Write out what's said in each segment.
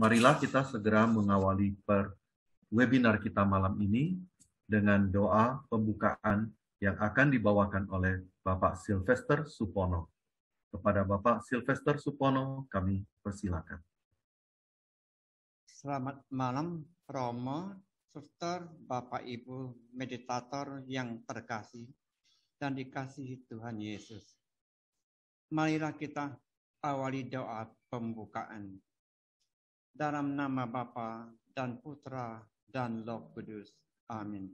marilah kita segera mengawali webinar kita malam ini dengan doa pembukaan yang akan dibawakan oleh Bapak Sylvester Supono. Kepada Bapak Sylvester Supono, kami persilakan. Selamat malam, Romo, Suster, Bapak Ibu, meditator yang terkasih dan dikasihi Tuhan Yesus. Marilah kita awali doa pembukaan. Dalam nama Bapa dan Putra dan Roh Kudus. Amin.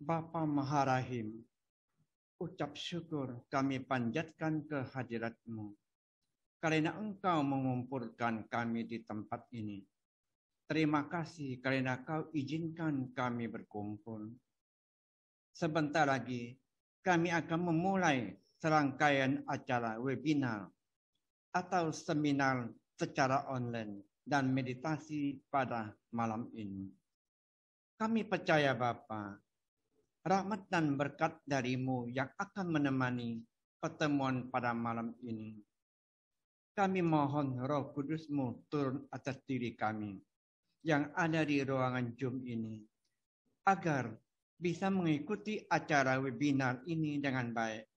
Bapa Maharahim, ucap syukur kami panjatkan kehadirat-Mu karena Engkau mengumpulkan kami di tempat ini. Terima kasih karena Kau izinkan kami berkumpul. Sebentar lagi kami akan memulai serangkaian acara webinar atau seminar secara online dan meditasi pada malam ini. Kami percaya Bapa, rahmat dan berkat dari-Mu yang akan menemani pertemuan pada malam ini. Kami mohon Roh Kudus-Mu turun atas diri kami yang ada di ruangan Zoom ini, agar bisa mengikuti acara webinar ini dengan baik.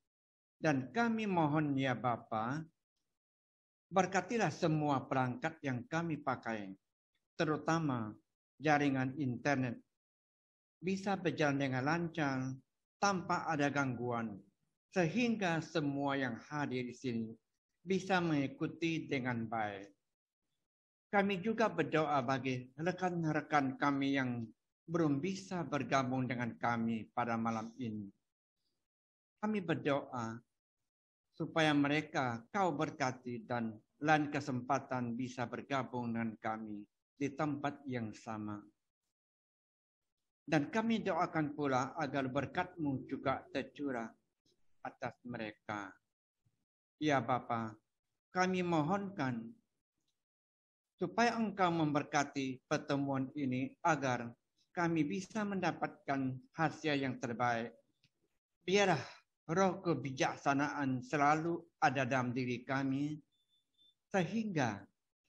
Dan kami mohon ya Bapa, berkatilah semua perangkat yang kami pakai, terutama jaringan internet, bisa berjalan dengan lancar tanpa ada gangguan, sehingga semua yang hadir di sini bisa mengikuti dengan baik. Kami juga berdoa bagi rekan-rekan kami yang belum bisa bergabung dengan kami pada malam ini. Kami berdoa supaya mereka Kau berkati dan lain kesempatan bisa bergabung dengan kami di tempat yang sama. Dan kami doakan pula agar berkat-Mu juga tercurah atas mereka. Ya Bapa, kami mohonkan supaya Engkau memberkati pertemuan ini agar kami bisa mendapatkan hasil yang terbaik. Biarlah roh kebijaksanaan selalu ada dalam diri kami, sehingga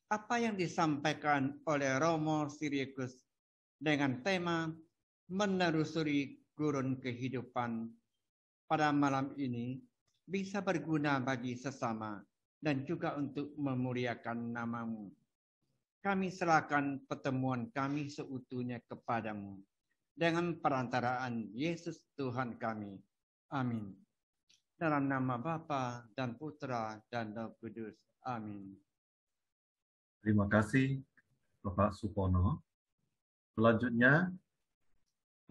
apa yang disampaikan oleh Romo Siriakus dengan tema menelusuri gurun kehidupan pada malam ini bisa berguna bagi sesama dan juga untuk memuliakan nama-Mu. Kami serahkan pertemuan kami seutuhnya kepadamu dengan perantaraan Yesus Tuhan kami. Amin. Dalam nama Bapa dan Putra dan Roh Kudus. Amin. Terima kasih, Bapak Supono. Selanjutnya,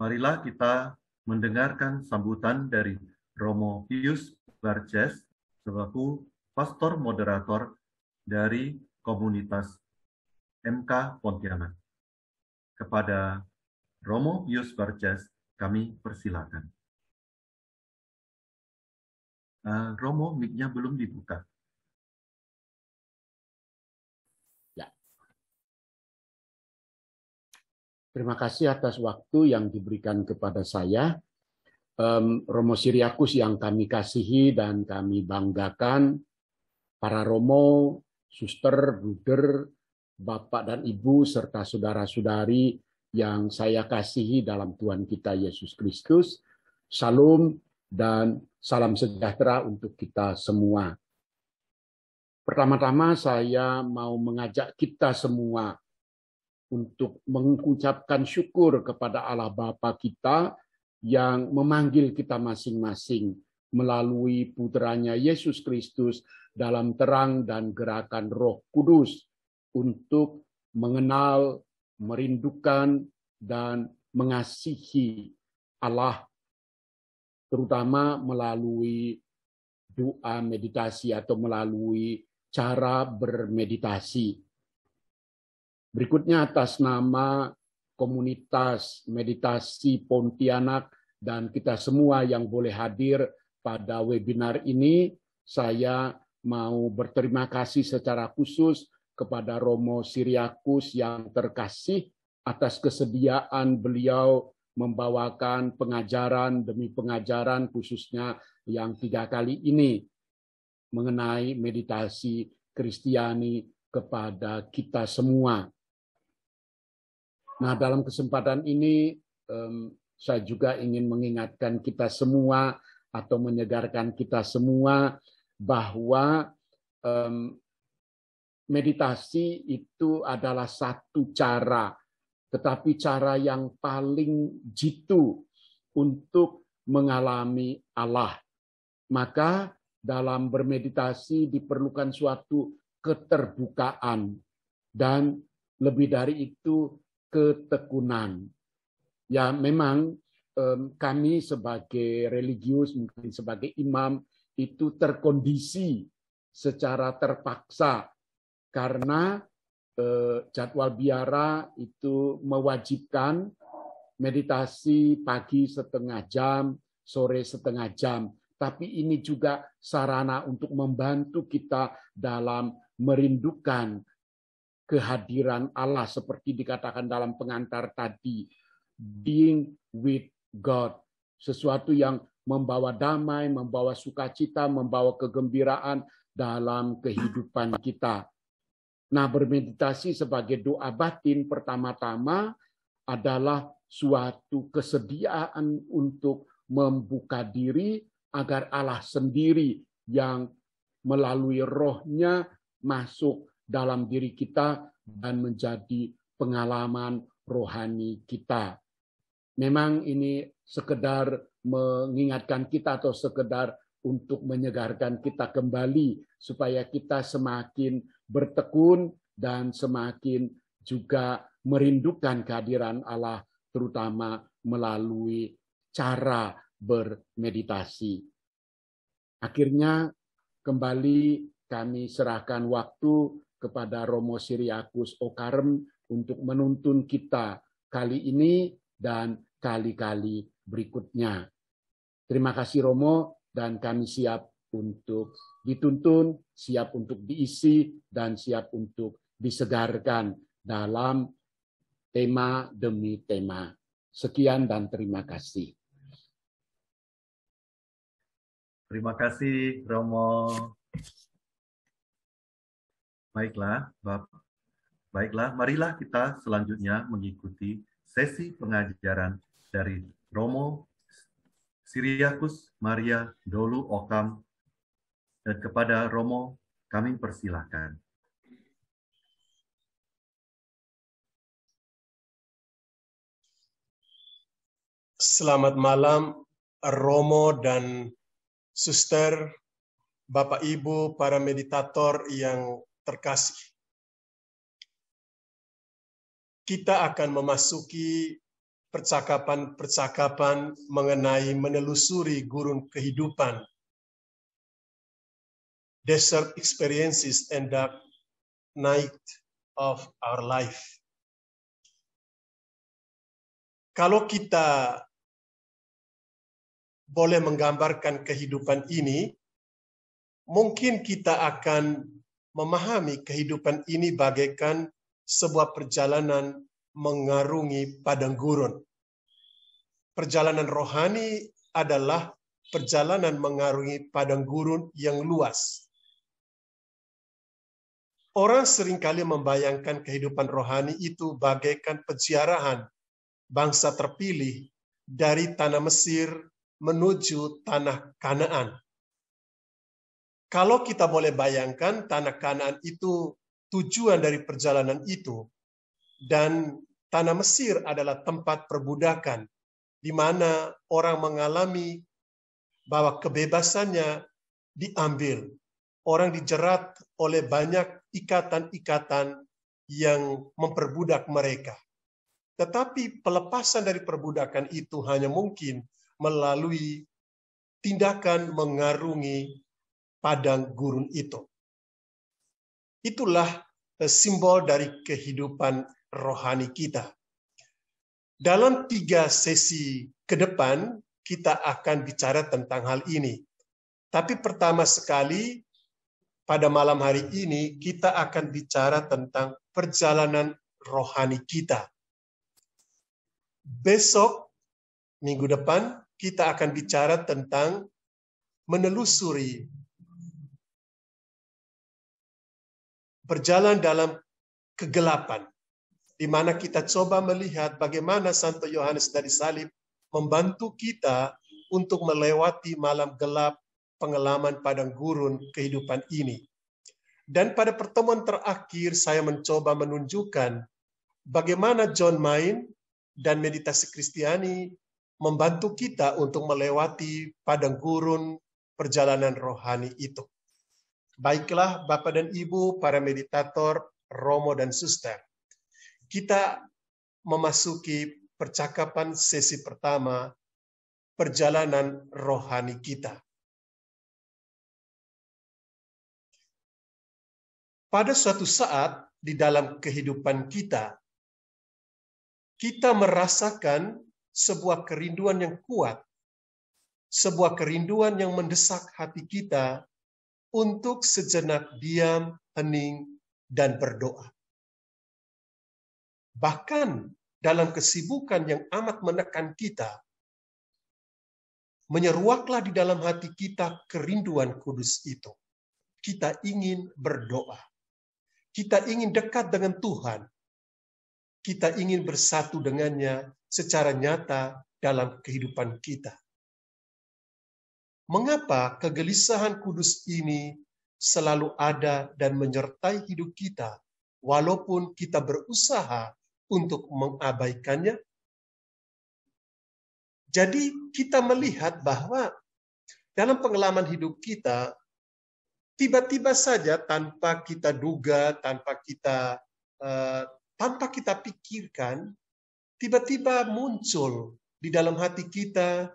marilah kita mendengarkan sambutan dari Romo Pius Barces selaku pastor moderator dari komunitas MK Pontianak. Kepada Romo Pius Barces, kami persilakan. Romo, mic-nya belum dibuka. Ya. Terima kasih atas waktu yang diberikan kepada saya. Romo Siriakus yang kami kasihi dan kami banggakan, para Romo, Suster, Bruder, Bapak dan Ibu, serta saudara-saudari yang saya kasihi dalam Tuhan kita Yesus Kristus. Salam dan salam sejahtera untuk kita semua. Pertama-tama saya mau mengajak kita semua untuk mengucapkan syukur kepada Allah Bapa kita yang memanggil kita masing-masing melalui putranya Yesus Kristus dalam terang dan gerakan Roh Kudus untuk mengenal, merindukan, dan mengasihi Allah, terutama melalui doa meditasi atau melalui cara bermeditasi. Berikutnya atas nama komunitas meditasi Pontianak dan kita semua yang boleh hadir pada webinar ini, saya mau berterima kasih secara khusus kepada Romo Siriakus yang terkasih atas kesediaan beliau membawakan pengajaran demi pengajaran khususnya yang 3 kali ini mengenai meditasi Kristiani kepada kita semua. Nah, dalam kesempatan ini saya juga ingin mengingatkan kita semua atau menyegarkan kita semua bahwa meditasi itu adalah satu cara, tetapi cara yang paling jitu untuk mengalami Allah. Maka dalam bermeditasi diperlukan suatu keterbukaan dan lebih dari itu ketekunan. Ya, memang kami sebagai religius, mungkin sebagai imam, itu terkondisi secara terpaksa karena jadwal biara itu mewajibkan meditasi pagi setengah jam, sore setengah jam. Tapi ini juga sarana untuk membantu kita dalam merindukan kehadiran Allah seperti dikatakan dalam pengantar tadi. Being with God, sesuatu yang membawa damai, membawa sukacita, membawa kegembiraan dalam kehidupan kita. Nah, bermeditasi sebagai doa batin pertama-tama adalah suatu kesediaan untuk membuka diri agar Allah sendiri yang melalui rohnya masuk dalam diri kita dan menjadi pengalaman rohani kita. Memang ini sekedar mengingatkan kita atau sekedar untuk menyegarkan kita kembali supaya kita semakin bertekun dan semakin juga merindukan kehadiran Allah terutama melalui cara bermeditasi. Akhirnya kembali kami serahkan waktu kepada Romo Siriakus Okarem untuk menuntun kita kali ini dan kali-kali berikutnya. Terima kasih Romo, dan kami siap untuk dituntun, siap untuk diisi, dan siap untuk disegarkan dalam tema demi tema. Sekian dan terima kasih. Terima kasih Romo. Baiklah, marilah kita selanjutnya mengikuti sesi pengajaran dari Romo Siriakus Maria Dolu Okam, dan kepada Romo kami persilahkan. Selamat malam Romo dan Suster, Bapak Ibu, para meditator yang terkasih. Kita akan memasuki percakapan-percakapan mengenai menelusuri gurun kehidupan, desert experiences and dark night of our life. Kalau kita boleh menggambarkan kehidupan ini, mungkin kita akan memahami kehidupan ini bagaikan sebuah perjalanan mengarungi padang gurun. Perjalanan rohani adalah perjalanan mengarungi padang gurun yang luas. Orang seringkali membayangkan kehidupan rohani itu bagaikan peziarahan bangsa terpilih dari tanah Mesir menuju tanah Kanaan. Kalau kita boleh bayangkan, tanah Kanaan itu tujuan dari perjalanan itu, dan tanah Mesir adalah tempat perbudakan, di mana orang mengalami bahwa kebebasannya diambil. Orang dijerat oleh banyak ikatan-ikatan yang memperbudak mereka. Tetapi pelepasan dari perbudakan itu hanya mungkin melalui tindakan mengarungi padang gurun itu. Itulah simbol dari kehidupan rohani kita. Dalam 3 sesi ke depan, kita akan bicara tentang hal ini. Tapi pertama sekali, pada malam hari ini, kita akan bicara tentang perjalanan rohani kita. Besok, minggu depan, kita akan bicara tentang menelusuri berjalan dalam kegelapan, di mana kita coba melihat bagaimana Santo Yohanes dari Salib membantu kita untuk melewati malam gelap pengalaman padang gurun kehidupan ini. Dan pada pertemuan terakhir saya mencoba menunjukkan bagaimana John Main dan meditasi Kristiani membantu kita untuk melewati padang gurun perjalanan rohani itu. Baiklah Bapak dan Ibu, para meditator, Romo dan Suster, kita memasuki percakapan sesi pertama, perjalanan rohani kita. Pada suatu saat di dalam kehidupan kita, kita merasakan sebuah kerinduan yang kuat, sebuah kerinduan yang mendesak hati kita untuk sejenak diam, hening, dan berdoa. Bahkan dalam kesibukan yang amat menekan kita, menyeruaklah di dalam hati kita kerinduan kudus itu. Kita ingin berdoa. Kita ingin dekat dengan Tuhan. Kita ingin bersatu dengannya secara nyata dalam kehidupan kita. Mengapa kegelisahan kudus ini selalu ada dan menyertai hidup kita, walaupun kita berusaha untuk mengabaikannya? Jadi kita melihat bahwa dalam pengalaman hidup kita, tiba-tiba saja tanpa kita duga, tanpa kita pikirkan, tiba-tiba muncul di dalam hati kita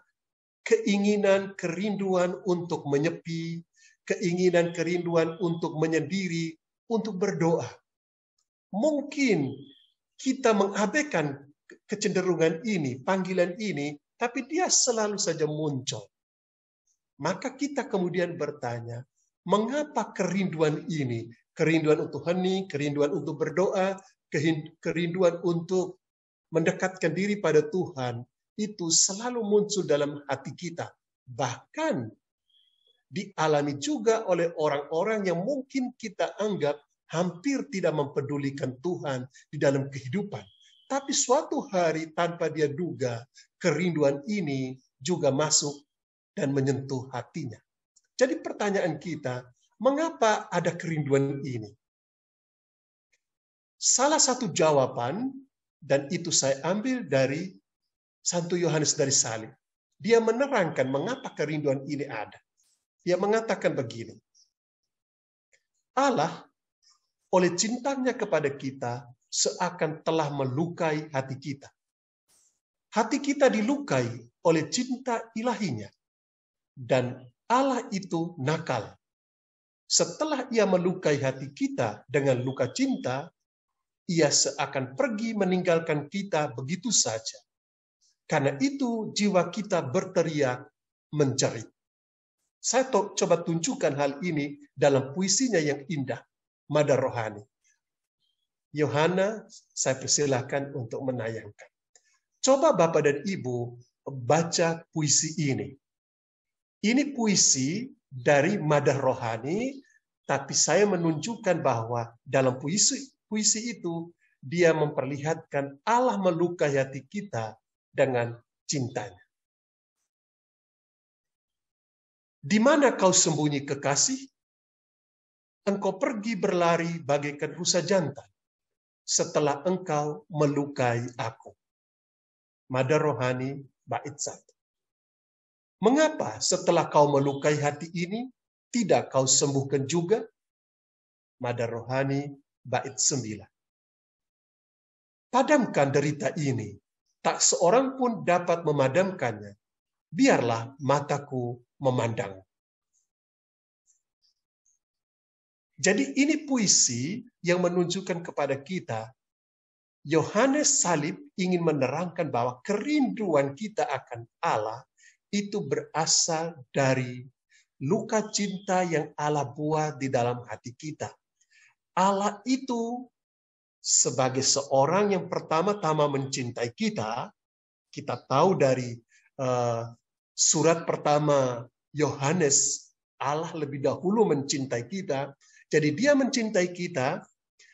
keinginan, kerinduan untuk menyepi, keinginan, kerinduan untuk menyendiri, untuk berdoa. Mungkin kita mengabaikan kecenderungan ini, panggilan ini, tapi dia selalu saja muncul. Maka kita kemudian bertanya, mengapa kerinduan ini? Kerinduan untuk hening, kerinduan untuk berdoa, kerinduan untuk mendekatkan diri pada Tuhan, itu selalu muncul dalam hati kita. Bahkan dialami juga oleh orang-orang yang mungkin kita anggap hampir tidak mempedulikan Tuhan di dalam kehidupan. Tapi suatu hari tanpa dia duga, kerinduan ini juga masuk dan menyentuh hatinya. Jadi pertanyaan kita, mengapa ada kerinduan ini? Salah satu jawaban, dan itu saya ambil dari Santo Yohanes dari Salib. Dia menerangkan mengapa kerinduan ini ada. Dia mengatakan begini, Allah oleh cintanya kepada kita seakan telah melukai hati kita. Hati kita dilukai oleh cinta ilahinya. Dan Allah itu nakal. Setelah ia melukai hati kita dengan luka cinta, ia seakan pergi meninggalkan kita begitu saja. Karena itu jiwa kita berteriak menjerit. Saya coba tunjukkan hal ini dalam puisinya yang indah, Mada Rohani. Yohana, saya persilahkan untuk menayangkan. Coba Bapak dan Ibu baca puisi ini. Ini puisi dari Mada Rohani, tapi saya menunjukkan bahwa dalam puisi itu, dia memperlihatkan Allah melukai hati kita dengan cintanya. Di mana kau sembunyi kekasih? Engkau pergi berlari bagaikan rusa jantan setelah engkau melukai aku. Mada Rohani bait 1. Mengapa setelah kau melukai hati ini tidak kau sembuhkan juga? Mada Rohani bait 9. Padamkan derita ini, tak seorang pun dapat memadamkannya. Biarlah mataku memandang. Jadi ini puisi yang menunjukkan kepada kita, Yohanes Salib ingin menerangkan bahwa kerinduan kita akan Allah itu berasal dari luka cinta yang Allah buat di dalam hati kita. Allah itu sebagai seorang yang pertama-tama mencintai kita, kita tahu dari surat pertama Yohanes, Allah lebih dahulu mencintai kita. Jadi dia mencintai kita,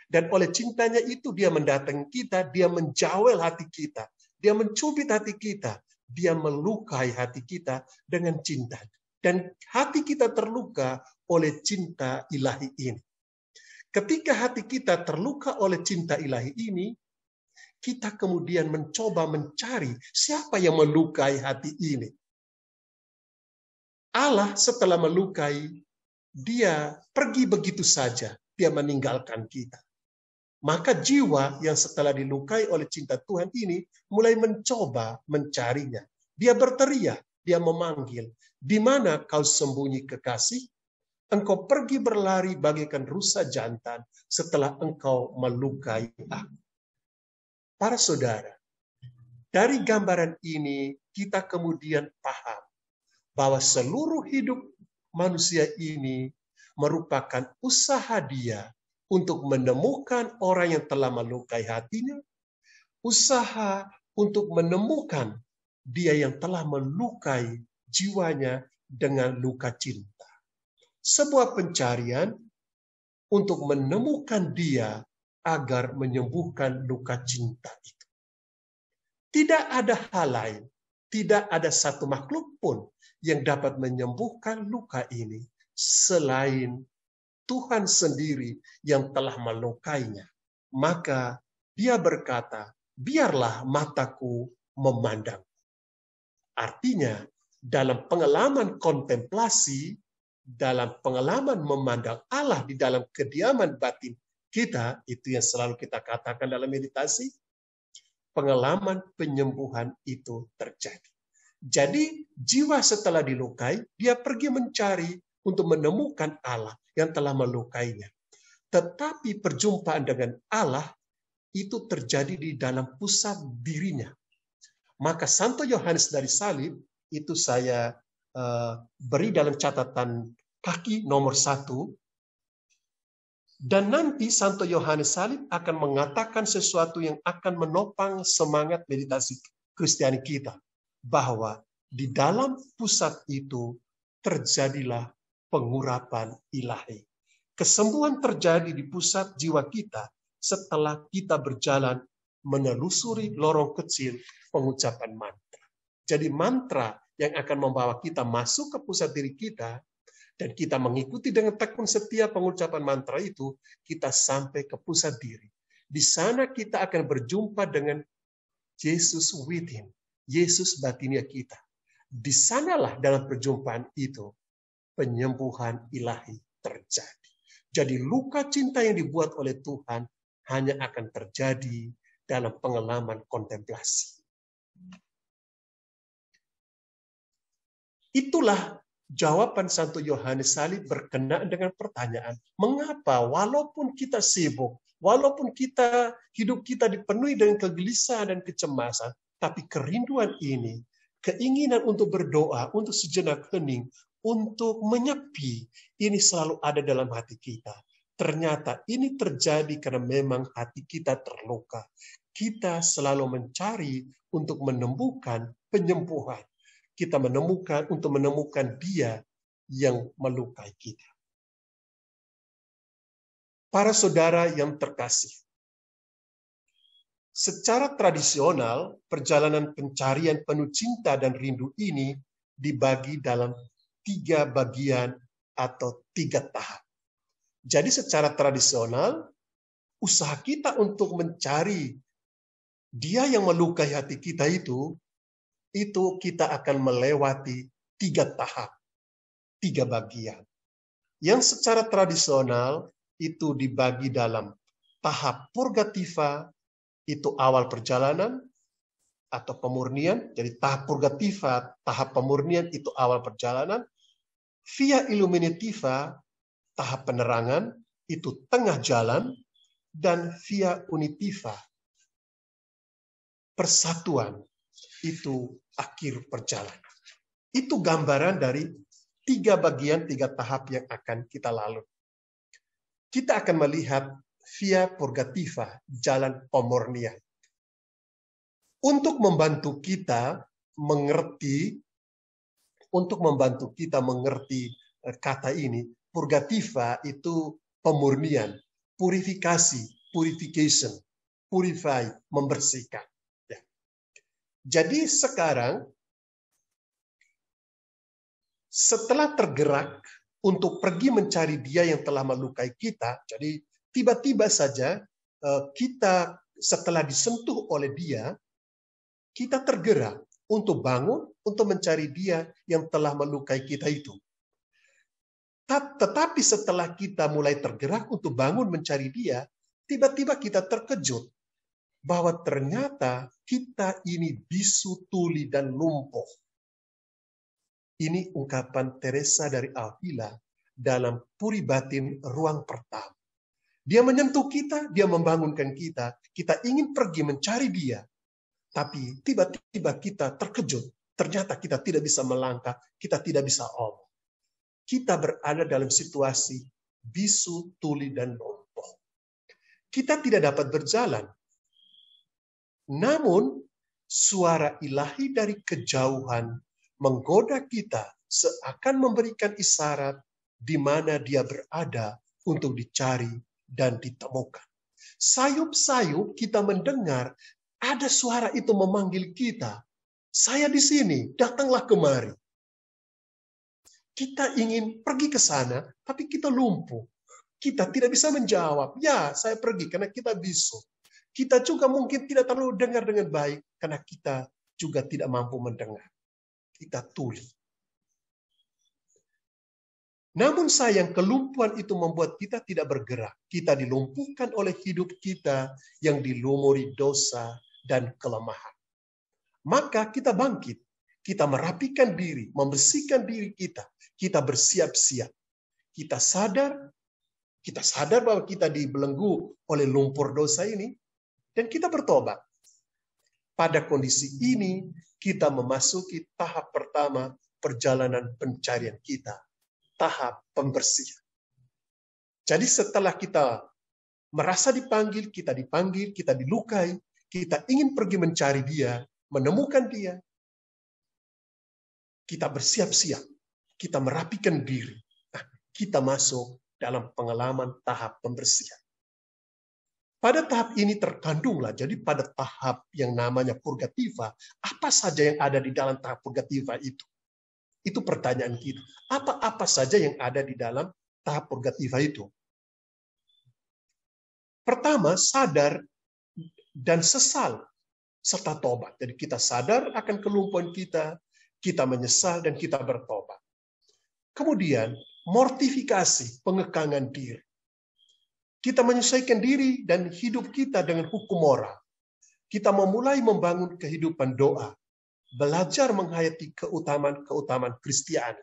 dan oleh cintanya itu dia mendatangi kita, dia menjawel hati kita, dia mencubit hati kita, dia melukai hati kita dengan cinta. Dan hati kita terluka oleh cinta ilahi ini. Ketika hati kita terluka oleh cinta ilahi ini, kita kemudian mencoba mencari siapa yang melukai hati ini. Allah setelah melukai, dia pergi begitu saja, dia meninggalkan kita. Maka jiwa yang setelah dilukai oleh cinta Tuhan ini mulai mencoba mencarinya. Dia berteriak, dia memanggil, "Di mana kau sembunyi kekasih? Engkau pergi berlari bagaikan rusa jantan setelah engkau melukai aku." Para saudara, dari gambaran ini kita kemudian paham bahwa seluruh hidup manusia ini merupakan usaha dia untuk menemukan orang yang telah melukai hatinya, usaha untuk menemukan dia yang telah melukai jiwanya dengan luka cinta. Sebuah pencarian untuk menemukan dia agar menyembuhkan luka cinta itu. Tidak ada hal lain, tidak ada satu makhluk pun yang dapat menyembuhkan luka ini selain Tuhan sendiri yang telah melukainya. Maka dia berkata, "Biarlah mataku memandang." Artinya, dalam pengalaman kontemplasi, dalam pengalaman memandang Allah di dalam kediaman batin kita, itu yang selalu kita katakan dalam meditasi, pengalaman penyembuhan itu terjadi. Jadi, jiwa setelah dilukai, dia pergi mencari untuk menemukan Allah yang telah melukainya. Tetapi perjumpaan dengan Allah itu terjadi di dalam pusat dirinya. Maka Santo Yohanes dari Salib itu saya beri dalam catatan kaki nomor 1. Dan nanti Santo Yohanes Salib akan mengatakan sesuatu yang akan menopang semangat meditasi Kristiani kita. Bahwa di dalam pusat itu terjadilah pengurapan ilahi. Kesembuhan terjadi di pusat jiwa kita setelah kita berjalan menelusuri lorong kecil pengucapan mantra. Jadi mantra yang akan membawa kita masuk ke pusat diri kita dan kita mengikuti dengan tekun setia pengucapan mantra itu, kita sampai ke pusat diri. Di sana kita akan berjumpa dengan Yesus within, Yesus batinnya kita. Di sanalah dalam perjumpaan itu penyembuhan ilahi terjadi. Jadi luka cinta yang dibuat oleh Tuhan hanya akan terjadi dalam pengalaman kontemplasi. Itulah jawaban Santo Yohanes Salib berkenaan dengan pertanyaan, mengapa walaupun kita sibuk, walaupun hidup kita dipenuhi dengan kegelisahan dan kecemasan, tapi kerinduan ini, keinginan untuk berdoa, untuk sejenak hening, untuk menyepi, ini selalu ada dalam hati kita. Ternyata ini terjadi karena memang hati kita terluka. Kita selalu mencari untuk menemukan penyembuhan. Kita menemukan dia yang melukai kita. Para saudara yang terkasih, secara tradisional, perjalanan pencarian penuh cinta dan rindu ini dibagi dalam 3 bagian atau 3 tahap. Jadi secara tradisional, usaha kita untuk mencari dia yang melukai hati kita itu kita akan melewati 3 tahap, 3 bagian. Yang secara tradisional itu dibagi dalam tahap purgativa, itu awal perjalanan atau pemurnian. Jadi tahap purgativa, tahap pemurnian itu awal perjalanan. Via illuminativa, tahap penerangan, itu tengah jalan. Dan via unitiva, persatuan, itu akhir perjalanan. Itu gambaran dari 3 bagian, 3 tahap yang akan kita lalui. Kita akan melihat via purgativa, jalan pemurnian. Untuk membantu kita mengerti kata ini, purgativa itu pemurnian, purification, purify, membersihkan. Ya. Jadi sekarang, setelah tergerak untuk pergi mencari dia yang telah melukai kita, jadi tiba-tiba saja kita setelah disentuh oleh dia, kita tergerak untuk bangun, untuk mencari dia yang telah melukai kita itu. Tetapi setelah kita mulai tergerak untuk bangun mencari dia, tiba-tiba kita terkejut bahwa ternyata kita ini bisu, tuli, dan lumpuh. Ini ungkapan Teresa dari Avila dalam Puri Batin ruang pertama. Dia menyentuh kita, dia membangunkan kita. Kita ingin pergi mencari dia. Tapi tiba-tiba kita terkejut. Ternyata kita tidak bisa melangkah, kita tidak bisa omong. Kita berada dalam situasi bisu, tuli, dan lumpuh. Kita tidak dapat berjalan. Namun, suara ilahi dari kejauhan menggoda kita seakan memberikan isyarat di mana dia berada untuk dicari dan ditemukan. Sayup-sayup kita mendengar ada suara itu memanggil kita. Saya di sini, datanglah kemari. Kita ingin pergi ke sana, tapi kita lumpuh. Kita tidak bisa menjawab, ya saya pergi karena kita bisu. Kita juga mungkin tidak terlalu dengar dengan baik, karena kita juga tidak mampu mendengar. Kita tuli. Namun sayang, kelumpuhan itu membuat kita tidak bergerak. Kita dilumpuhkan oleh hidup kita yang dilumuri dosa dan kelemahan. Maka kita bangkit. Kita merapikan diri, membersihkan diri kita. Kita bersiap-siap. Kita sadar bahwa kita dibelenggu oleh lumpur dosa ini. Dan kita bertobat. Pada kondisi ini, kita memasuki tahap pertama perjalanan pencarian kita. Tahap pembersihan. Jadi setelah kita merasa dipanggil, kita dilukai, kita ingin pergi mencari dia, menemukan dia, kita bersiap-siap, kita merapikan diri. Nah, kita masuk dalam pengalaman tahap pembersihan. Pada tahap ini terkandunglah, jadi pada tahap yang namanya purgativa, apa saja yang ada di dalam tahap purgativa itu? Itu pertanyaan kita. Apa-apa saja yang ada di dalam tahap purgativa itu? Pertama, sadar dan sesal serta tobat. Jadi kita sadar akan kelumpuhan kita menyesal dan kita bertobat. Kemudian, mortifikasi, pengekangan diri. Kita menyesuaikan diri dan hidup kita dengan hukum moral. Kita memulai membangun kehidupan doa. Belajar menghayati keutamaan-keutamaan Kristiani.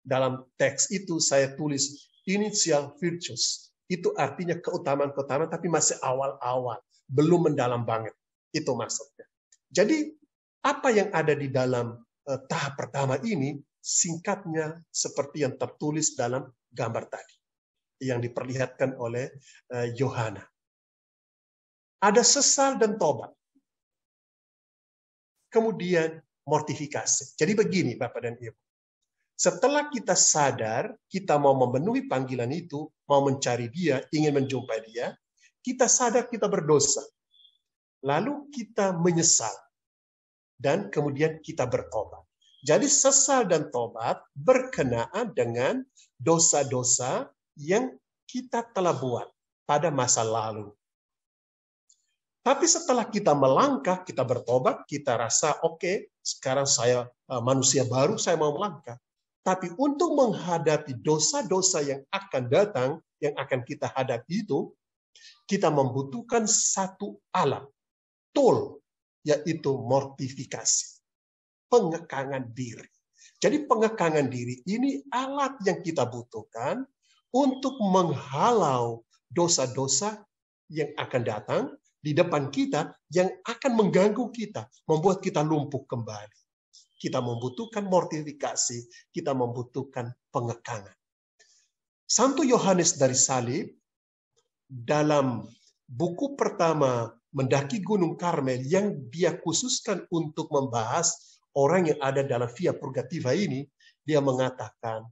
Dalam teks itu saya tulis initial virtues. Itu artinya keutamaan-keutamaan tapi masih awal-awal. Belum mendalam banget. Itu maksudnya. Jadi apa yang ada di dalam tahap pertama ini singkatnya seperti yang tertulis dalam gambar tadi. Yang diperlihatkan oleh Yohana. Ada sesal dan tobat. Kemudian mortifikasi. Jadi begini Bapak dan Ibu. Setelah kita sadar, kita mau memenuhi panggilan itu, mau mencari dia, ingin menjumpai dia, kita sadar kita berdosa. Lalu kita menyesal. Dan kemudian kita bertobat. Jadi sesal dan tobat berkenaan dengan dosa-dosa yang kita telah buat pada masa lalu. Tapi setelah kita melangkah, kita bertobat, kita rasa oke, sekarang saya manusia baru, saya mau melangkah. Tapi untuk menghadapi dosa-dosa yang akan datang, yang akan kita hadapi itu, kita membutuhkan satu alat, tool, yaitu mortifikasi, pengekangan diri. Jadi pengekangan diri ini alat yang kita butuhkan untuk menghalau dosa-dosa yang akan datang di depan kita, yang akan mengganggu kita, membuat kita lumpuh kembali. Kita membutuhkan mortifikasi, kita membutuhkan pengekangan. Santo Yohanes dari Salib, dalam buku pertama Mendaki Gunung Karmel, yang dia khususkan untuk membahas orang yang ada dalam via purgativa ini, dia mengatakan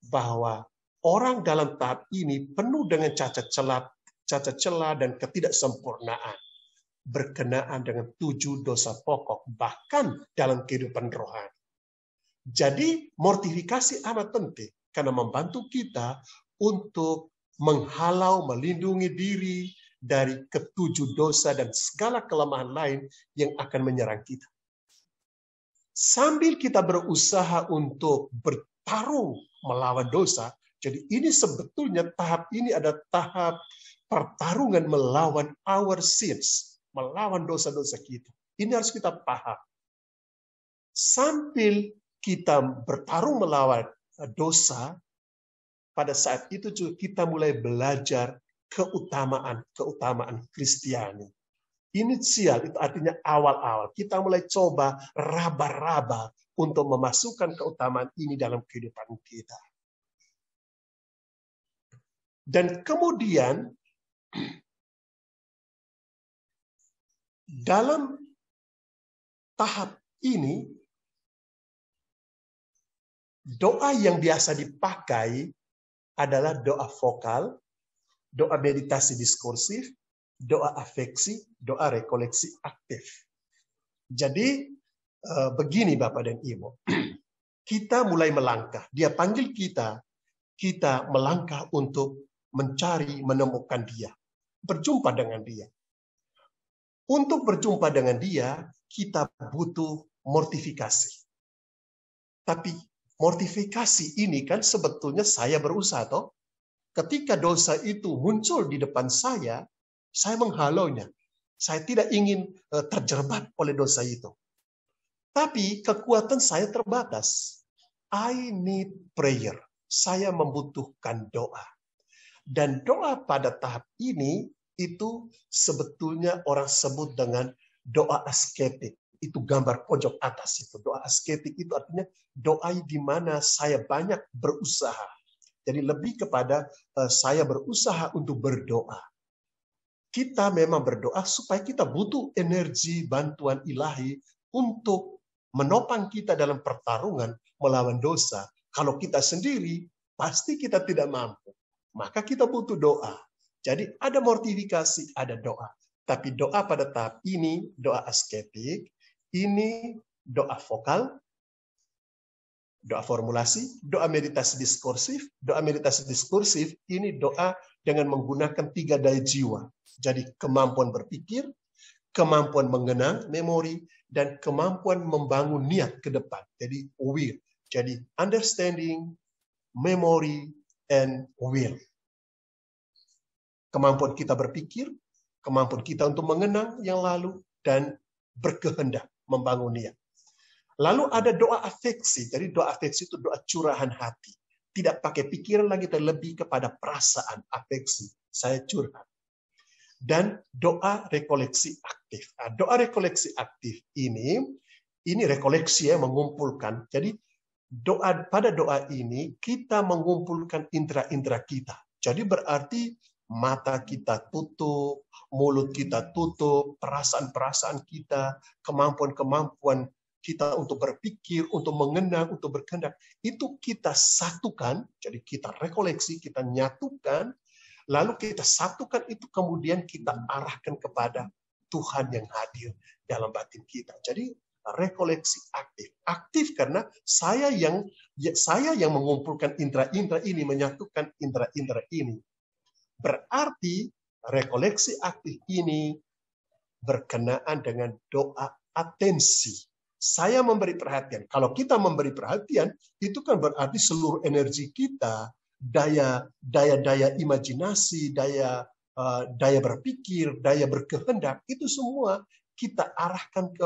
bahwa orang dalam tahap ini penuh dengan cacat celah dan ketidaksempurnaan berkenaan dengan 7 dosa pokok, bahkan dalam kehidupan rohani. Jadi mortifikasi amat penting karena membantu kita untuk menghalau, melindungi diri dari ke-7 dosa dan segala kelemahan lain yang akan menyerang kita. Sambil kita berusaha untuk bertarung melawan dosa, jadi ini sebetulnya tahap ini ada tahap pertarungan melawan our sins, melawan dosa-dosa kita. Ini harus kita paham. Sambil kita bertarung melawan dosa, pada saat itu juga kita mulai belajar keutamaan Kristiani. Inisial itu artinya awal-awal. Kita mulai coba raba-raba untuk memasukkan keutamaan ini dalam kehidupan kita. Dan kemudian dalam tahap ini, doa yang biasa dipakai adalah doa vokal, doa meditasi diskursif, doa afeksi, doa rekoleksi aktif. Jadi begini Bapak dan Ibu, kita mulai melangkah. Dia panggil kita melangkah untuk mencari, menemukan dia, berjumpa dengan dia. Untuk berjumpa dengan dia, kita butuh mortifikasi. Tapi mortifikasi ini kan sebetulnya saya berusaha toh. Ketika dosa itu muncul di depan saya menghalaunya. Saya tidak ingin terjerbat oleh dosa itu. Tapi kekuatan saya terbatas. I need prayer. Saya membutuhkan doa. Dan doa pada tahap ini itu sebetulnya orang sebut dengan doa asketik. Itu gambar pojok atas itu. Doa asketik itu artinya doa di mana saya banyak berusaha. Jadi lebih kepada saya berusaha untuk berdoa. Kita memang berdoa supaya kita butuh energi bantuan ilahi untuk menopang kita dalam pertarungan melawan dosa. Kalau kita sendiri, pasti kita tidak mampu. Maka kita butuh doa. Jadi ada mortifikasi, ada doa. Tapi doa pada tahap ini, doa asketik, ini doa vokal, doa formulasi, doa meditasi diskursif. Doa meditasi diskursif ini doa dengan menggunakan 3 daya jiwa. Jadi kemampuan berpikir, kemampuan mengenang, memori, dan kemampuan membangun niat ke depan. Jadi will. Jadi understanding, memory, and will. Kemampuan kita berpikir, kemampuan kita untuk mengenang yang lalu, dan berkehendak membangun niat. Lalu ada doa afeksi. Jadi doa afeksi itu doa curahan hati. Tidak pakai pikiran lagi, tapi lebih kepada perasaan afeksi. Saya curhat. Dan doa rekoleksi aktif. Nah, doa rekoleksi aktif ini rekoleksi ya, mengumpulkan. Jadi pada doa ini kita mengumpulkan indera-indera kita. Jadi berarti mata kita tutup, mulut kita tutup, perasaan-perasaan kita, kemampuan-kemampuan kita untuk berpikir, untuk mengenang, untuk berkehendak, itu kita satukan. Jadi kita rekoleksi, kita nyatukan. Lalu kita satukan itu, kemudian kita arahkan kepada Tuhan yang hadir dalam batin kita. Jadi rekoleksi aktif. Aktif karena saya yang mengumpulkan indera-indera ini, menyatukan indera-indera ini. Berarti rekoleksi aktif ini berkenaan dengan doa atensi. Saya memberi perhatian. Kalau kita memberi perhatian, itu kan berarti seluruh energi kita, daya imajinasi, daya berpikir, daya berkehendak, itu semua kita arahkan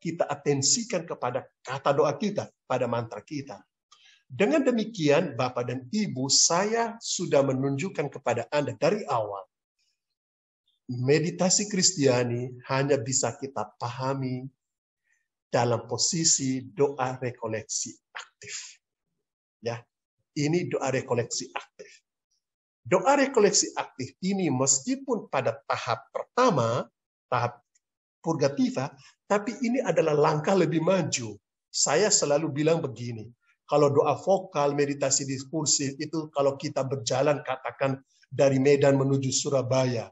kita atensikan kepada kata doa kita, pada mantra kita. Dengan demikian, Bapak dan Ibu, saya sudah menunjukkan kepada Anda dari awal, meditasi Kristiani hanya bisa kita pahami dalam posisi doa rekoleksi aktif. Ya. Ini doa rekoleksi aktif. Doa rekoleksi aktif ini meskipun pada tahap pertama, tahap purgativa, tapi ini adalah langkah lebih maju. Saya selalu bilang begini, Kalau doa vokal, meditasi diskursif itu kalau kita berjalan katakan dari Medan menuju Surabaya.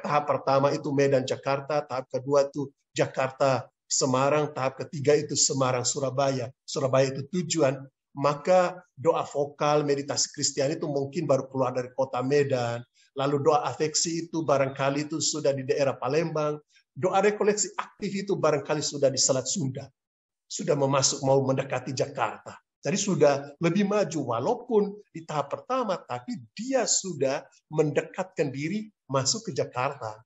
Tahap pertama itu Medan Jakarta, tahap kedua itu Jakarta Semarang, tahap ketiga itu Semarang Surabaya. Surabaya itu tujuan. Maka doa vokal, meditasi Kristiani itu mungkin baru keluar dari kota Medan. Lalu doa afeksi itu barangkali itu sudah di daerah Palembang. Doa rekoleksi aktif itu barangkali sudah di Selat Sunda. Sudah mau mendekati Jakarta. Jadi sudah lebih maju walaupun di tahap pertama, tapi dia sudah mendekatkan diri masuk ke Jakarta.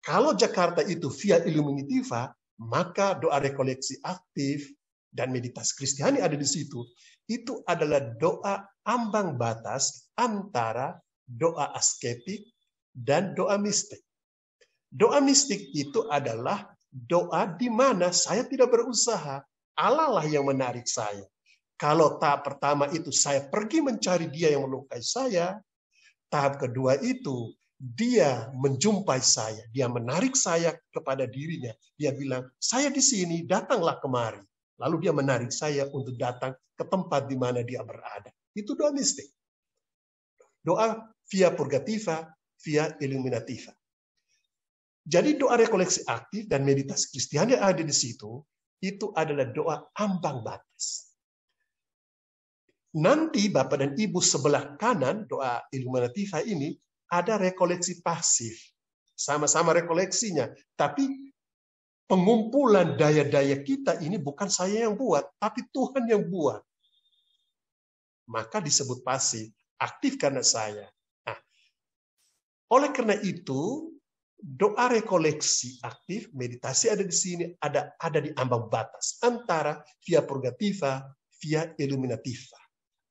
Kalau Jakarta itu via Illuminativa, maka doa rekoleksi aktif dan meditasi Kristiani ada di situ. Itu adalah doa ambang batas antara doa asketik dan doa mistik. Doa mistik itu adalah doa di mana saya tidak berusaha. Allah lah yang menarik saya. Kalau tahap pertama itu saya pergi mencari dia yang melukai saya. Tahap kedua itu dia menjumpai saya. Dia menarik saya kepada dirinya. Dia bilang, saya di sini, datanglah kemari. Lalu dia menarik saya untuk datang ke tempat di mana dia berada. Itu doa mistik. Doa via purgativa, via illuminativa. Jadi doa rekoleksi aktif dan meditasi Kristiani yang ada di situ, itu adalah doa ambang batas. Nanti Bapak dan Ibu sebelah kanan, doa illuminativa ini, ada rekoleksi pasif. Sama-sama rekoleksinya. Tapi pengumpulan daya-daya kita ini bukan saya yang buat, tapi Tuhan yang buat. Maka disebut pasif. Aktif karena saya. Nah, oleh karena itu, doa rekoleksi aktif, meditasi ada di sini, ada di ambang batas. Antara via purgativa, via illuminativa.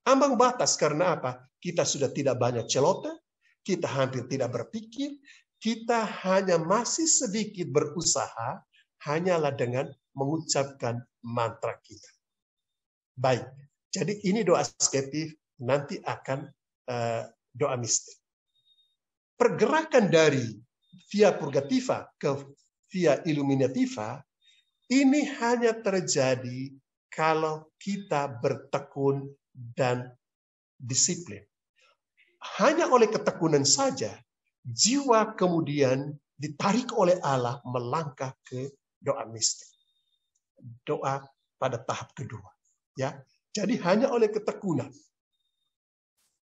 Ambang batas karena apa? Kita sudah tidak banyak celoteh, kita hampir tidak berpikir, kita hanya masih sedikit berusaha, hanyalah dengan mengucapkan mantra kita. Baik, jadi ini doa asketif, nanti akan doa mistik. Pergerakan dari via purgativa ke via illuminativa, ini hanya terjadi kalau kita bertekun dan disiplin. Hanya oleh ketekunan saja, jiwa kemudian ditarik oleh Allah melangkah ke doa mistik. Doa pada tahap kedua. Ya, jadi hanya oleh ketekunan.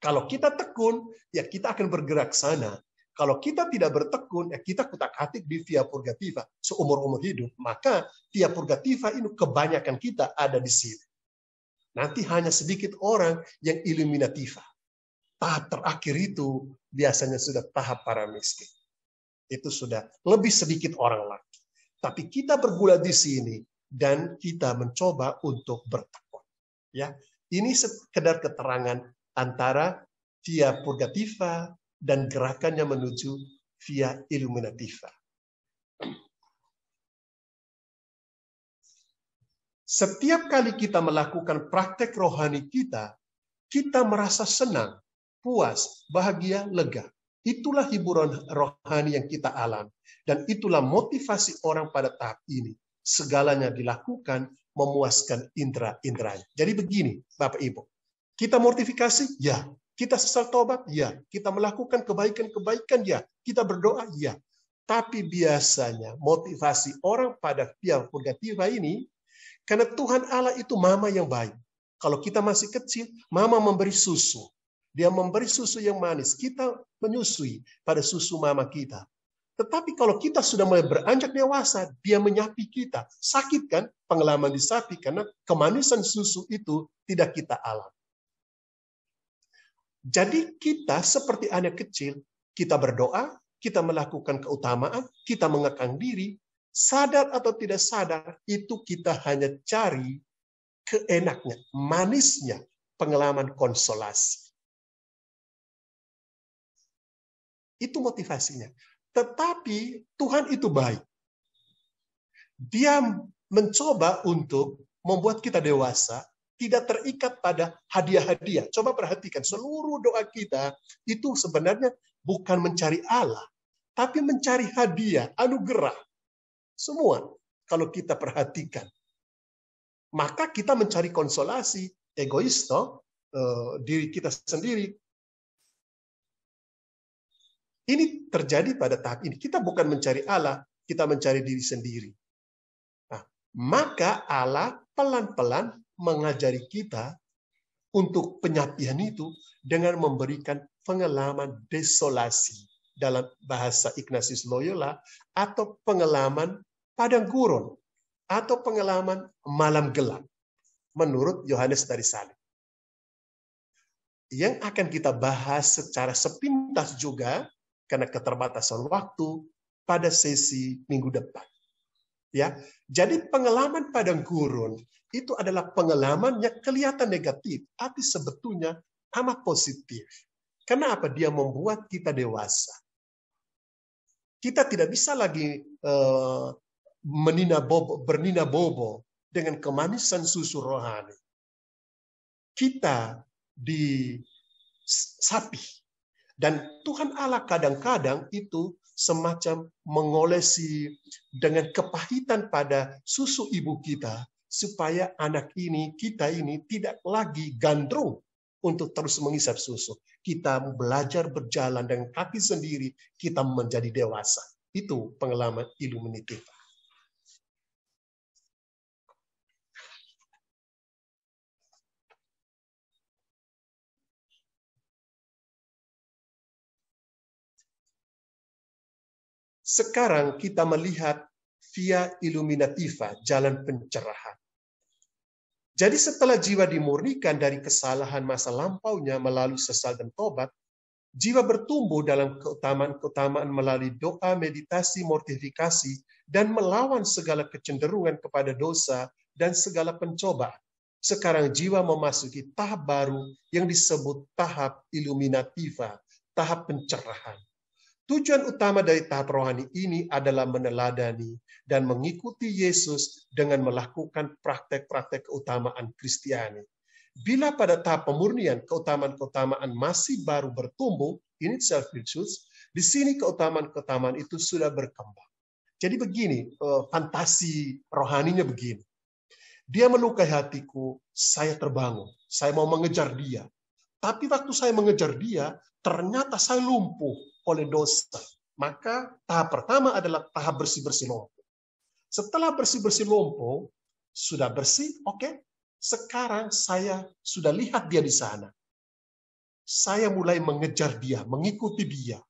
Kalau kita tekun, ya kita akan bergerak sana. Kalau kita tidak bertekun, ya kita kutak-atik di via purgativa seumur-umur hidup. Maka via purgativa ini kebanyakan kita ada di sini. Nanti hanya sedikit orang yang illuminativa. Tahap terakhir itu biasanya sudah tahap para miskin. Itu sudah lebih sedikit orang lagi. Tapi kita bergulat di sini dan kita mencoba untuk bertekun. Ya, ini sekedar keterangan antara via purgativa dan gerakannya menuju via illuminativa. Setiap kali kita melakukan praktek rohani kita, kita merasa senang, puas, bahagia, lega. Itulah hiburan rohani yang kita alami. Dan itulah motivasi orang pada tahap ini. Segalanya dilakukan memuaskan indera-inderanya. Jadi begini, Bapak Ibu. Kita mortifikasi? Ya. Kita sesal tobat? Ya. Kita melakukan kebaikan-kebaikan? Ya. Kita berdoa? Ya. Tapi biasanya motivasi orang pada via purgativa ini, karena Tuhan Allah itu mama yang baik. Kalau kita masih kecil, mama memberi susu. Dia memberi susu yang manis. Kita menyusui pada susu mama kita. Tetapi kalau kita sudah mulai beranjak dewasa, dia menyapi kita. Sakit kan pengalaman disapi karena kemanisan susu itu tidak kita alami. Jadi kita seperti anak kecil, kita berdoa, kita melakukan keutamaan, kita mengekang diri, sadar atau tidak sadar, itu kita hanya cari keenaknya, manisnya, pengalaman konsolasi. Itu motivasinya. Tetapi Tuhan itu baik. Dia mencoba untuk membuat kita dewasa, tidak terikat pada hadiah-hadiah. Coba perhatikan, seluruh doa kita itu sebenarnya bukan mencari Allah, tapi mencari hadiah, anugerah. Semua, kalau kita perhatikan. maka kita mencari konsolasi, egois toh, diri kita sendiri. Ini terjadi pada tahap ini. Kita bukan mencari Allah, kita mencari diri sendiri. Nah, maka Allah pelan-pelan mengajari kita untuk penyapian itu dengan memberikan pengalaman desolasi dalam bahasa Ignatius Loyola, atau pengalaman padang gurun, atau pengalaman malam gelap menurut Yohanes dari Salib. Yang akan kita bahas secara sepintas juga karena keterbatasan waktu pada sesi minggu depan. Ya, jadi pengalaman padang gurun itu adalah pengalaman yang kelihatan negatif, tapi sebetulnya amat positif. Kenapa? Dia membuat kita dewasa. Kita tidak bisa lagi bernina bobo dengan kemanisan susu rohani. Kita disapi. Dan Tuhan Allah kadang-kadang itu semacam mengolesi dengan kepahitan pada susu ibu kita, supaya anak ini, kita ini tidak lagi gandrung untuk terus mengisap susu. Kita belajar berjalan dengan kaki sendiri, kita menjadi dewasa. Itu pengalaman Illuminativa. Sekarang kita melihat via Illuminativa, jalan pencerahan. Jadi setelah jiwa dimurnikan dari kesalahan masa lampaunya melalui sesal dan tobat, jiwa bertumbuh dalam keutamaan-keutamaan melalui doa, meditasi, mortifikasi, dan melawan segala kecenderungan kepada dosa dan segala pencobaan. Sekarang jiwa memasuki tahap baru yang disebut tahap Illuminativa, tahap pencerahan. Tujuan utama dari tahap rohani ini adalah meneladani dan mengikuti Yesus dengan melakukan praktek-praktek keutamaan Kristiani. Bila pada tahap pemurnian keutamaan-keutamaan masih baru bertumbuh, initial virtues, di sini keutamaan-keutamaan itu sudah berkembang. Jadi begini, fantasi rohaninya begini. Dia melukai hatiku, saya terbangun, saya mau mengejar dia. Tapi waktu saya mengejar dia, ternyata saya lumpuh oleh dosa. Maka tahap pertama adalah tahap bersih-bersih lumpuh. Setelah bersih-bersih lumpuh, sudah bersih, oke. Sekarang saya sudah lihat dia di sana. Saya mulai mengejar dia, mengikuti dia.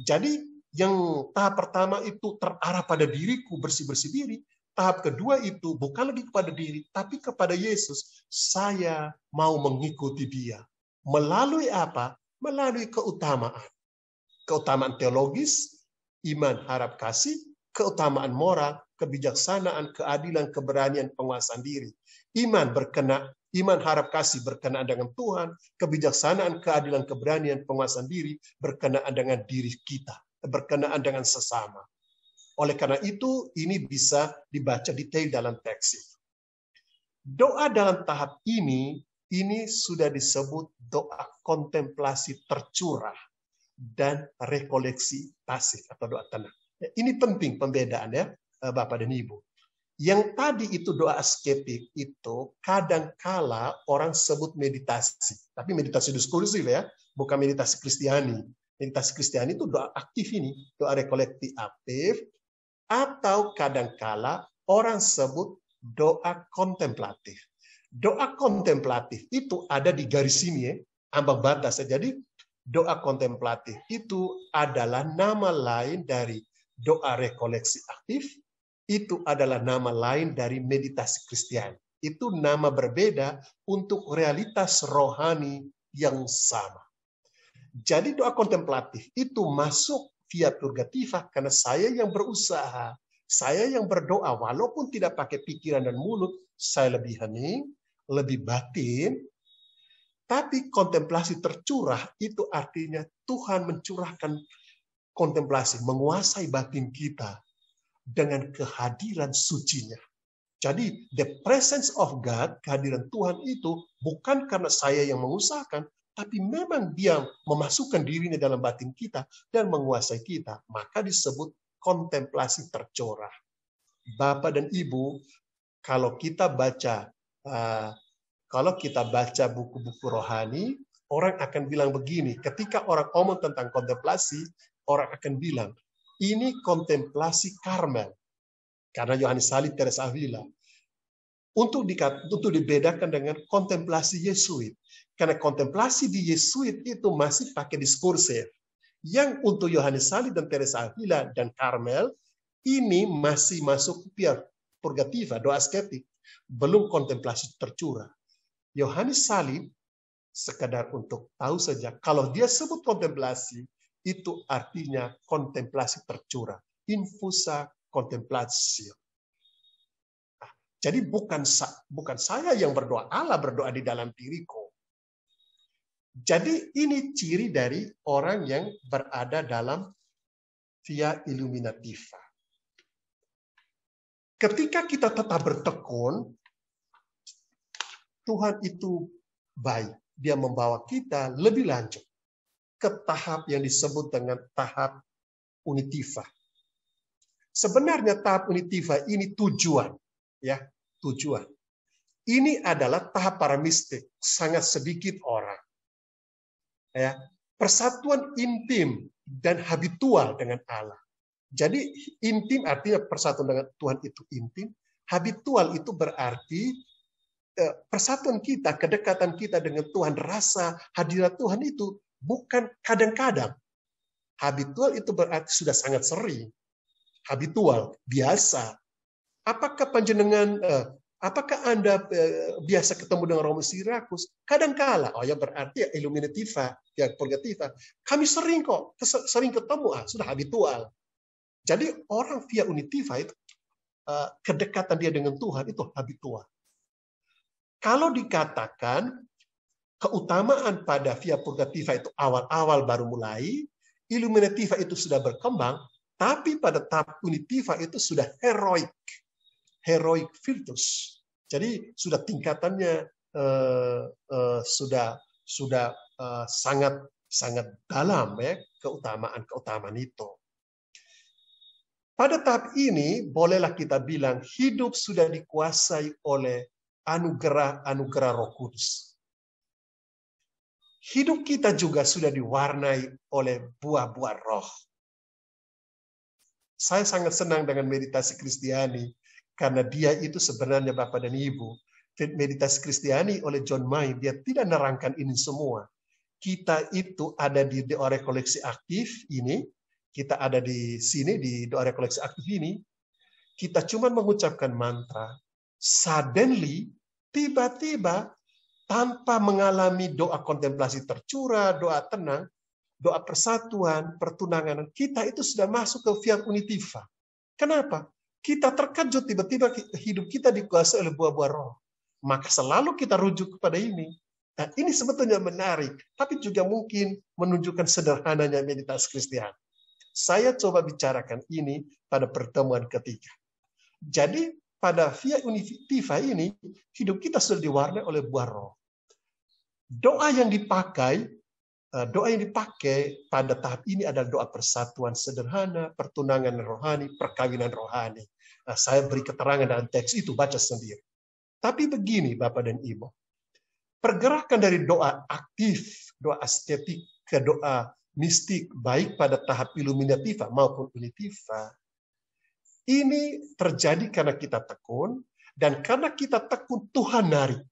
Jadi yang tahap pertama itu terarah pada diriku, bersih-bersih diri. Tahap kedua itu bukan lagi kepada diri, tapi kepada Yesus. Saya mau mengikuti dia. Melalui apa? Melalui keutamaan. Keutamaan teologis, iman, harap, kasih, keutamaan moral, kebijaksanaan, keadilan, keberanian, penguasaan diri. Iman, harap, kasih berkenaan dengan Tuhan, kebijaksanaan, keadilan, keberanian, penguasaan diri berkenaan dengan diri kita, berkenaan dengan sesama. Oleh karena itu, ini bisa dibaca detail dalam teks. Doa dalam tahap ini sudah disebut doa kontemplasi tercurah dan rekoleksi pasif atau doa tenang. Ini penting pembedaan ya, Bapak dan Ibu. Yang tadi itu doa asketik itu kadangkala orang sebut meditasi, tapi meditasi diskursif ya, bukan meditasi Kristiani. Meditasi Kristiani itu doa aktif ini, doa rekolektif aktif, atau kadangkala orang sebut doa kontemplatif. Doa kontemplatif itu ada di garis sini ya, ambang batas. Jadi doa kontemplatif itu adalah nama lain dari doa rekoleksi aktif, itu adalah nama lain dari meditasi Kristiani. Itu nama berbeda untuk realitas rohani yang sama. Jadi doa kontemplatif itu masuk via purgativa karena saya yang berusaha, saya yang berdoa walaupun tidak pakai pikiran dan mulut, saya lebih hening, lebih batin. Tapi kontemplasi tercurah itu artinya Tuhan mencurahkan kontemplasi, menguasai batin kita dengan kehadiran sucinya. Jadi the presence of God, kehadiran Tuhan itu bukan karena saya yang mengusahakan, tapi memang dia memasukkan dirinya dalam batin kita dan menguasai kita. Maka disebut kontemplasi tercurah. Bapak dan Ibu, kalau kita baca Kalau kita baca buku-buku rohani, orang akan bilang begini, ketika orang ngomong tentang kontemplasi, orang akan bilang, ini kontemplasi Karmel. Karena Yohanes Salib, Teresa Avila. Untuk dibedakan dengan kontemplasi Yesuit. Karena kontemplasi di Yesuit itu masih pakai diskursif. Yang untuk Yohanes Salib dan Teresa Avila dan Karmel, ini masih masuk via purgativa, doa asketik. Belum kontemplasi tercurah. Yohanes Salib, sekadar untuk tahu saja, kalau dia sebut kontemplasi, itu artinya kontemplasi tercurah. Infusa kontemplasi. Jadi bukan saya yang berdoa, Allah berdoa di dalam diriku. Jadi ini ciri dari orang yang berada dalam via illuminativa. Ketika kita tetap bertekun, Tuhan itu baik. Dia membawa kita lebih lanjut ke tahap yang disebut dengan tahap unitiva. Sebenarnya tahap unitiva ini tujuan. Ya, tujuan. Ini adalah tahap para mistik. Sangat sedikit orang. Ya, persatuan intim dan habitual dengan Allah. Jadi intim artinya persatuan dengan Tuhan itu intim. Habitual itu berarti persatuan kita, kedekatan kita dengan Tuhan, rasa hadirat Tuhan itu bukan kadang-kadang. Habitual itu berarti sudah sangat sering. Habitual, biasa. Apakah panjenengan, apakah Anda biasa ketemu dengan Romo Siriakus? Kadang-kala, oh ya berarti illuminativa, ya purgativa. Kami sering kok, sering ketemu, sudah habitual. Jadi orang via unitiva itu, kedekatan dia dengan Tuhan itu habitual. Kalau dikatakan keutamaan pada via purgativa itu awal-awal baru mulai, illuminativa itu sudah berkembang, tapi pada tahap unitiva itu sudah heroic virtus. Jadi sudah tingkatannya sudah sangat dalam ya keutamaan itu. Pada tahap ini bolehlah kita bilang hidup sudah dikuasai oleh anugerah Roh Kudus. Hidup kita juga sudah diwarnai oleh buah-buah roh. Saya sangat senang dengan meditasi Kristiani, karena dia itu sebenarnya Bapak dan Ibu. Meditasi Kristiani oleh John May, dia tidak nerangkan ini semua. Kita itu ada di doa rekoleksi aktif ini, kita ada di sini di doa rekoleksi aktif ini, kita cuma mengucapkan mantra, suddenly, tiba-tiba, tanpa mengalami doa kontemplasi tercurah, doa tenang, doa persatuan, pertunangan, kita itu sudah masuk ke via unitiva. Kenapa? Kita terkejut tiba-tiba hidup kita dikuasai oleh buah-buah roh. Maka selalu kita rujuk kepada ini. Nah, ini sebetulnya menarik, tapi juga mungkin menunjukkan sederhananya meditasi Kristiani. Saya coba bicarakan ini pada pertemuan ketiga. Jadi pada via unitiva ini, hidup kita sudah diwarnai oleh buah roh. Doa yang dipakai pada tahap ini adalah doa persatuan sederhana, pertunangan rohani, perkawinan rohani. Nah, saya beri keterangan dalam teks itu, baca sendiri. Tapi begini Bapak dan Ibu, pergerakan dari doa aktif, doa asketik ke doa mistik, baik pada tahap illuminativa maupun unitiva, ini terjadi karena kita tekun, dan karena kita tekun Tuhan narik.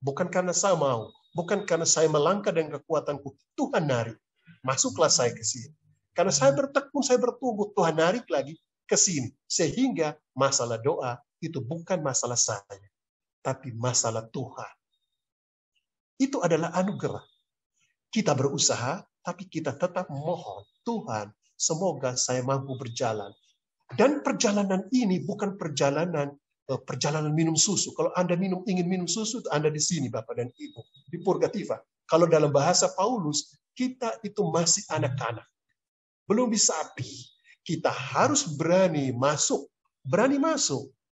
Bukan karena saya mau, bukan karena saya melangkah dengan kekuatanku, Tuhan narik. Masuklah saya ke sini. Karena saya bertekun, saya bertumbuh, Tuhan narik lagi ke sini. Sehingga masalah doa itu bukan masalah saya, tapi masalah Tuhan. Itu adalah anugerah. Kita berusaha, tapi kita tetap mohon, Tuhan, semoga saya mampu berjalan. Dan perjalanan ini bukan perjalanan minum susu. Kalau Anda ingin minum susu, Anda di sini Bapak dan Ibu, di purgativa. Kalau dalam bahasa Paulus, kita itu masih anak-anak. Belum bisa api. Kita harus berani masuk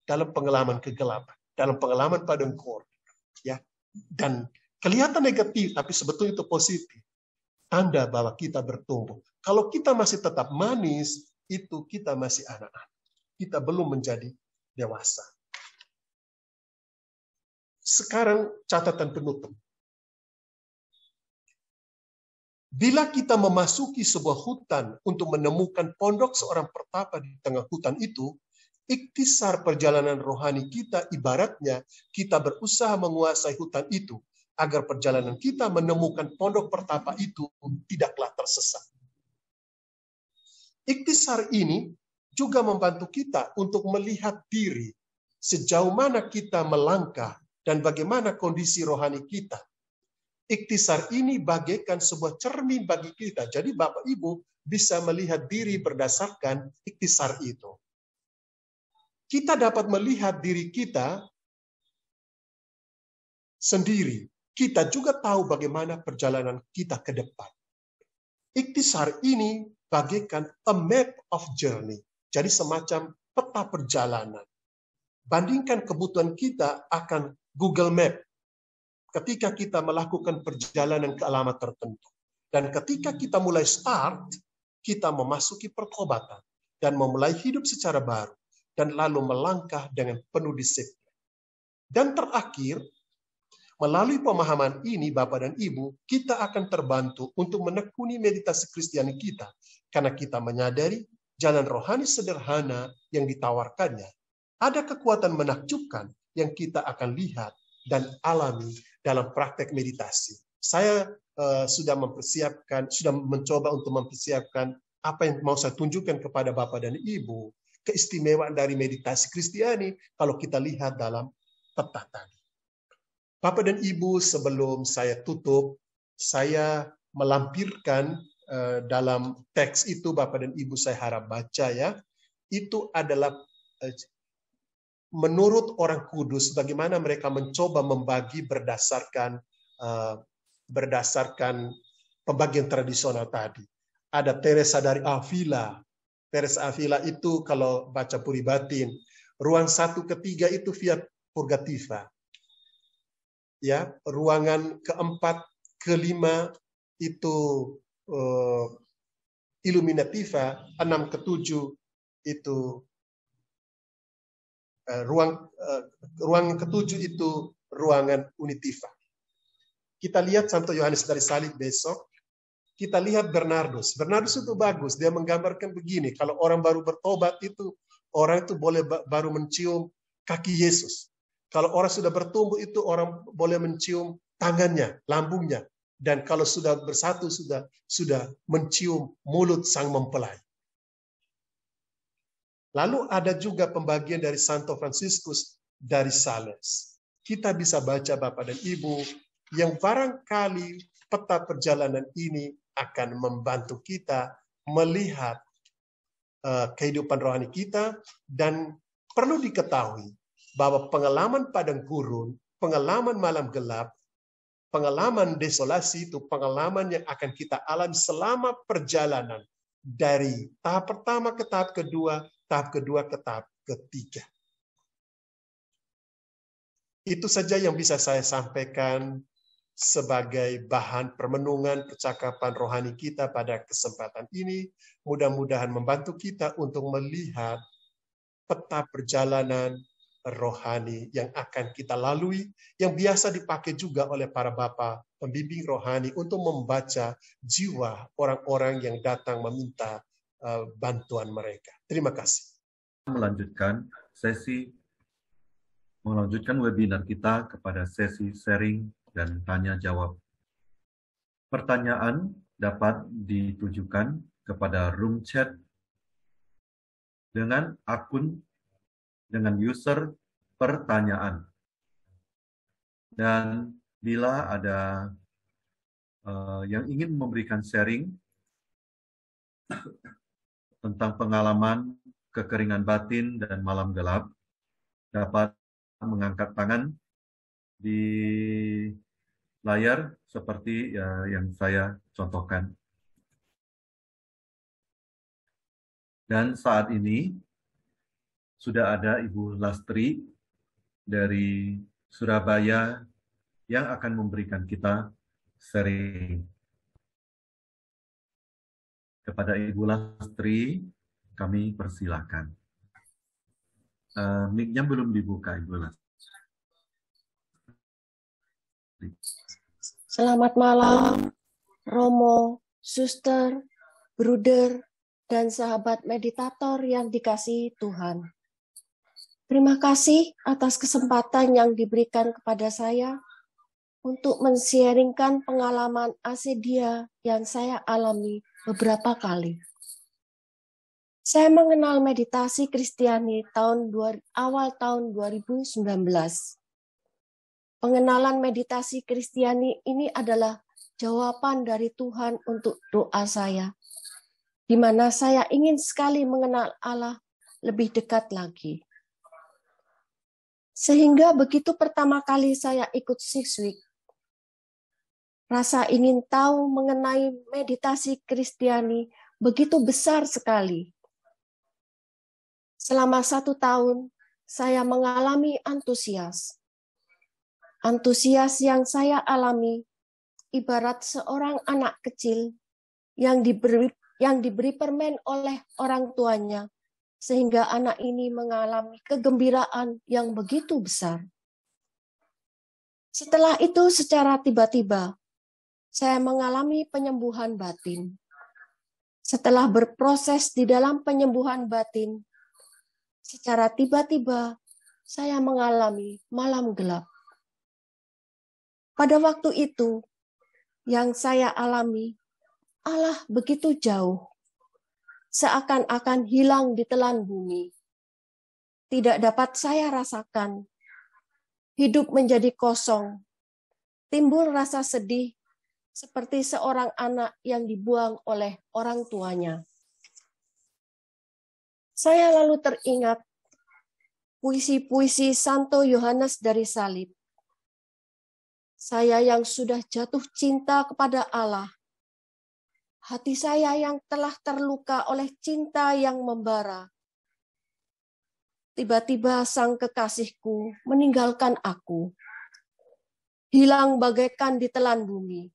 dalam pengalaman kegelapan, dalam pengalaman padang kor. Ya. Dan kelihatan negatif, tapi sebetulnya itu positif. Tanda bahwa kita bertumbuh. Kalau kita masih tetap manis, itu kita masih anak-anak. Kita belum menjadi dewasa. sekarang catatan penutup. Bila kita memasuki sebuah hutan untuk menemukan pondok seorang pertapa di tengah hutan itu, ikhtisar perjalanan rohani kita ibaratnya kita berusaha menguasai hutan itu agar perjalanan kita menemukan pondok pertapa itu tidaklah tersesat. Ikhtisar ini juga membantu kita untuk melihat diri sejauh mana kita melangkah dan bagaimana kondisi rohani kita. Ikhtisar ini bagaikan sebuah cermin bagi kita. Jadi Bapak Ibu bisa melihat diri berdasarkan ikhtisar itu. Kita dapat melihat diri kita sendiri. Kita juga tahu bagaimana perjalanan kita ke depan. Ikhtisar ini bagaikan a map of journey. Jadi semacam peta perjalanan. Bandingkan kebutuhan kita akan Google Map. Ketika kita melakukan perjalanan ke alamat tertentu. Dan ketika kita mulai start, kita memasuki pertobatan dan memulai hidup secara baru. Dan lalu melangkah dengan penuh disiplin. Dan terakhir, melalui pemahaman ini Bapak dan Ibu, kita akan terbantu untuk menekuni meditasi Kristiani kita. Karena kita menyadari jalan rohani sederhana yang ditawarkannya. Ada kekuatan menakjubkan yang kita akan lihat dan alami dalam praktek meditasi. Saya sudah mencoba untuk mempersiapkan apa yang mau saya tunjukkan kepada Bapak dan Ibu. Keistimewaan dari meditasi Kristiani kalau kita lihat dalam peta tadi. Bapak dan Ibu, sebelum saya tutup, saya melampirkan dalam teks itu, Bapak dan Ibu saya harap baca ya, itu adalah menurut orang kudus bagaimana mereka mencoba membagi berdasarkan pembagian tradisional tadi. Ada Teresa dari Avila. Teresa Avila itu kalau baca Puri Batin, ruang 1 ke 3 itu via purgativa. Ya, ruangan keempat, kelima itu illuminativa, 6 ke 7 itu ruangan ke-7 itu ruangan unitiva. Kita lihat Santo Yohanes dari Salib besok. Kita lihat Bernardus. Bernardus itu bagus. Dia menggambarkan begini. Kalau orang baru bertobat itu, orang itu boleh baru mencium kaki Yesus. Kalau orang sudah bertumbuh itu, orang boleh mencium tangannya, lambungnya. Dan kalau sudah bersatu, sudah mencium mulut sang mempelai. Lalu ada juga pembagian dari Santo Fransiskus dari Sales. Kita bisa baca Bapak dan Ibu, yang barangkali peta perjalanan ini akan membantu kita melihat kehidupan rohani kita. Dan perlu diketahui bahwa pengalaman padang gurun, pengalaman malam gelap, pengalaman desolasi itu pengalaman yang akan kita alami selama perjalanan dari tahap pertama ke tahap kedua ke tahap ketiga. Itu saja yang bisa saya sampaikan sebagai bahan permenungan percakapan rohani kita pada kesempatan ini. Mudah-mudahan membantu kita untuk melihat peta perjalanan rohani yang akan kita lalui, yang biasa dipakai juga oleh para bapa pembimbing rohani untuk membaca jiwa orang-orang yang datang meminta bantuan mereka. Terima kasih. Melanjutkan webinar kita kepada sesi sharing dan tanya jawab. Pertanyaan dapat ditujukan kepada room chat dengan user pertanyaan. Dan bila ada yang ingin memberikan sharing tentang pengalaman kekeringan batin dan malam gelap, dapat mengangkat tangan di layar seperti yang saya contohkan. Dan saat ini sudah ada Ibu Lastri dari Surabaya yang akan memberikan kita sharing. Kepada Ibu Lastri, kami persilakan. Mic-nya belum dibuka, Ibu Lastri. Selamat malam, Romo, Suster, Bruder, dan sahabat meditator yang dikasihi Tuhan. Terima kasih atas kesempatan yang diberikan kepada saya untuk men-sharingkan pengalaman asedia yang saya alami beberapa kali. Saya mengenal meditasi Kristiani awal tahun 2019. Pengenalan meditasi Kristiani ini adalah jawaban dari Tuhan untuk doa saya, di mana saya ingin sekali mengenal Allah lebih dekat lagi. Sehingga begitu pertama kali saya ikut 6 Week, rasa ingin tahu mengenai meditasi Kristiani begitu besar sekali. Selama 1 tahun, saya mengalami antusias. Antusias yang saya alami ibarat seorang anak kecil yang diberi permen oleh orang tuanya, sehingga anak ini mengalami kegembiraan yang begitu besar. Setelah itu secara tiba-tiba, saya mengalami penyembuhan batin. Setelah berproses di dalam penyembuhan batin, secara tiba-tiba saya mengalami malam gelap. Pada waktu itu, yang saya alami, Allah begitu jauh, seakan-akan hilang di telan bumi. Tidak dapat saya rasakan, hidup menjadi kosong, timbul rasa sedih, seperti seorang anak yang dibuang oleh orang tuanya. Saya lalu teringat puisi-puisi Santo Yohanes dari Salib. Saya yang sudah jatuh cinta kepada Allah, hati saya yang telah terluka oleh cinta yang membara. Tiba-tiba sang kekasihku meninggalkan aku, hilang bagaikan ditelan bumi.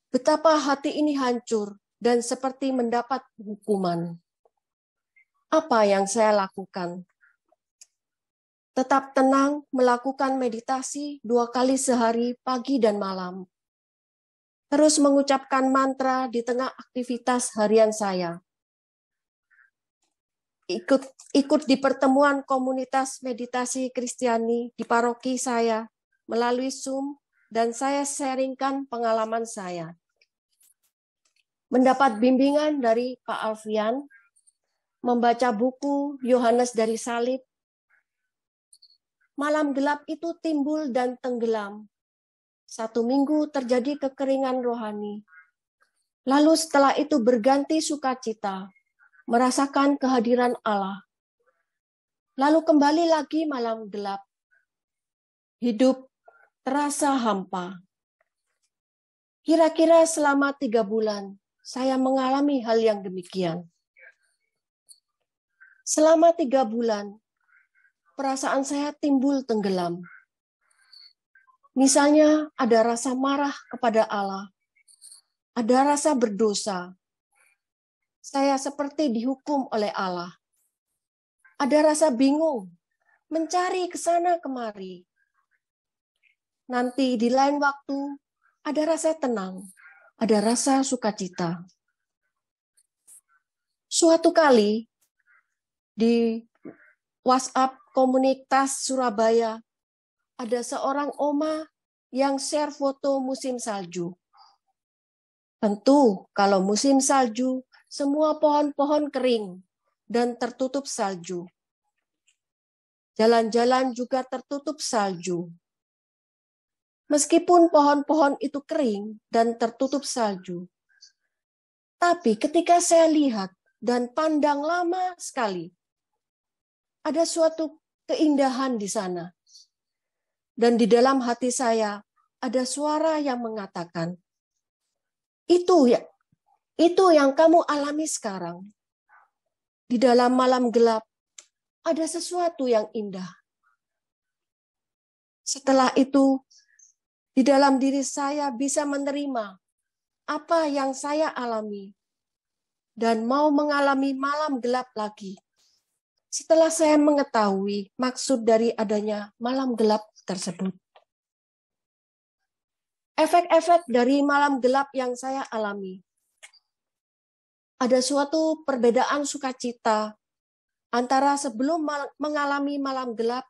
Betapa hati ini hancur dan seperti mendapat hukuman. Apa yang saya lakukan? Tetap tenang, melakukan meditasi 2 kali sehari, pagi dan malam. Terus mengucapkan mantra di tengah aktivitas harian saya. Ikut di pertemuan komunitas meditasi Kristiani di paroki saya melalui Zoom, dan saya sharingkan pengalaman saya. Mendapat bimbingan dari Pak Alfian, membaca buku Yohanes dari Salib. Malam gelap itu timbul dan tenggelam. 1 minggu terjadi kekeringan rohani. Lalu setelah itu berganti sukacita, merasakan kehadiran Allah. Lalu kembali lagi malam gelap. Hidup terasa hampa. Kira-kira selama 3 bulan, saya mengalami hal yang demikian. Selama 3 bulan, perasaan saya timbul tenggelam. Misalnya ada rasa marah kepada Allah, ada rasa berdosa. Saya seperti dihukum oleh Allah. Ada rasa bingung, mencari ke sana kemari. Nanti di lain waktu ada rasa tenang, ada rasa sukacita. Suatu kali di WhatsApp komunitas Surabaya, ada seorang oma yang share foto musim salju. Tentu kalau musim salju, semua pohon-pohon kering dan tertutup salju. Jalan-jalan juga tertutup salju. Meskipun pohon-pohon itu kering dan tertutup salju, tapi ketika saya lihat dan pandang lama sekali, ada suatu keindahan di sana. Dan di dalam hati saya ada suara yang mengatakan, itu yang kamu alami sekarang. Di dalam malam gelap ada sesuatu yang indah. Setelah itu, di dalam diri saya bisa menerima apa yang saya alami dan mau mengalami malam gelap lagi. Setelah saya mengetahui maksud dari adanya malam gelap tersebut. efek-efek dari malam gelap yang saya alami. Ada suatu perbedaan sukacita antara sebelum mengalami malam gelap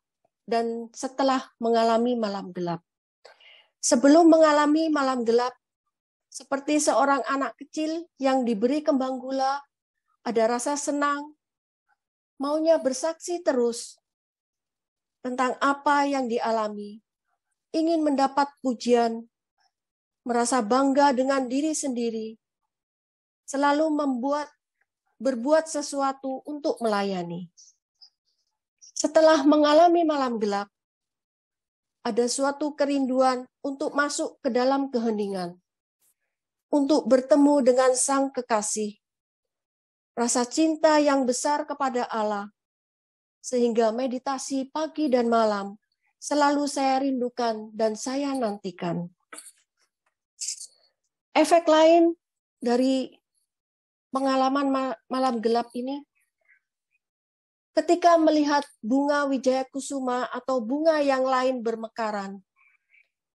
dan setelah mengalami malam gelap. Sebelum mengalami malam gelap, seperti seorang anak kecil yang diberi kembang gula, ada rasa senang, maunya bersaksi terus tentang apa yang dialami, ingin mendapat pujian, merasa bangga dengan diri sendiri, selalu berbuat sesuatu untuk melayani. Setelah mengalami malam gelap, ada suatu kerinduan untuk masuk ke dalam keheningan, untuk bertemu dengan Sang Kekasih, rasa cinta yang besar kepada Allah, sehingga meditasi pagi dan malam selalu saya rindukan dan saya nantikan. Efek lain dari pengalaman malam gelap ini, ketika melihat bunga wijaya kusuma atau bunga yang lain bermekaran,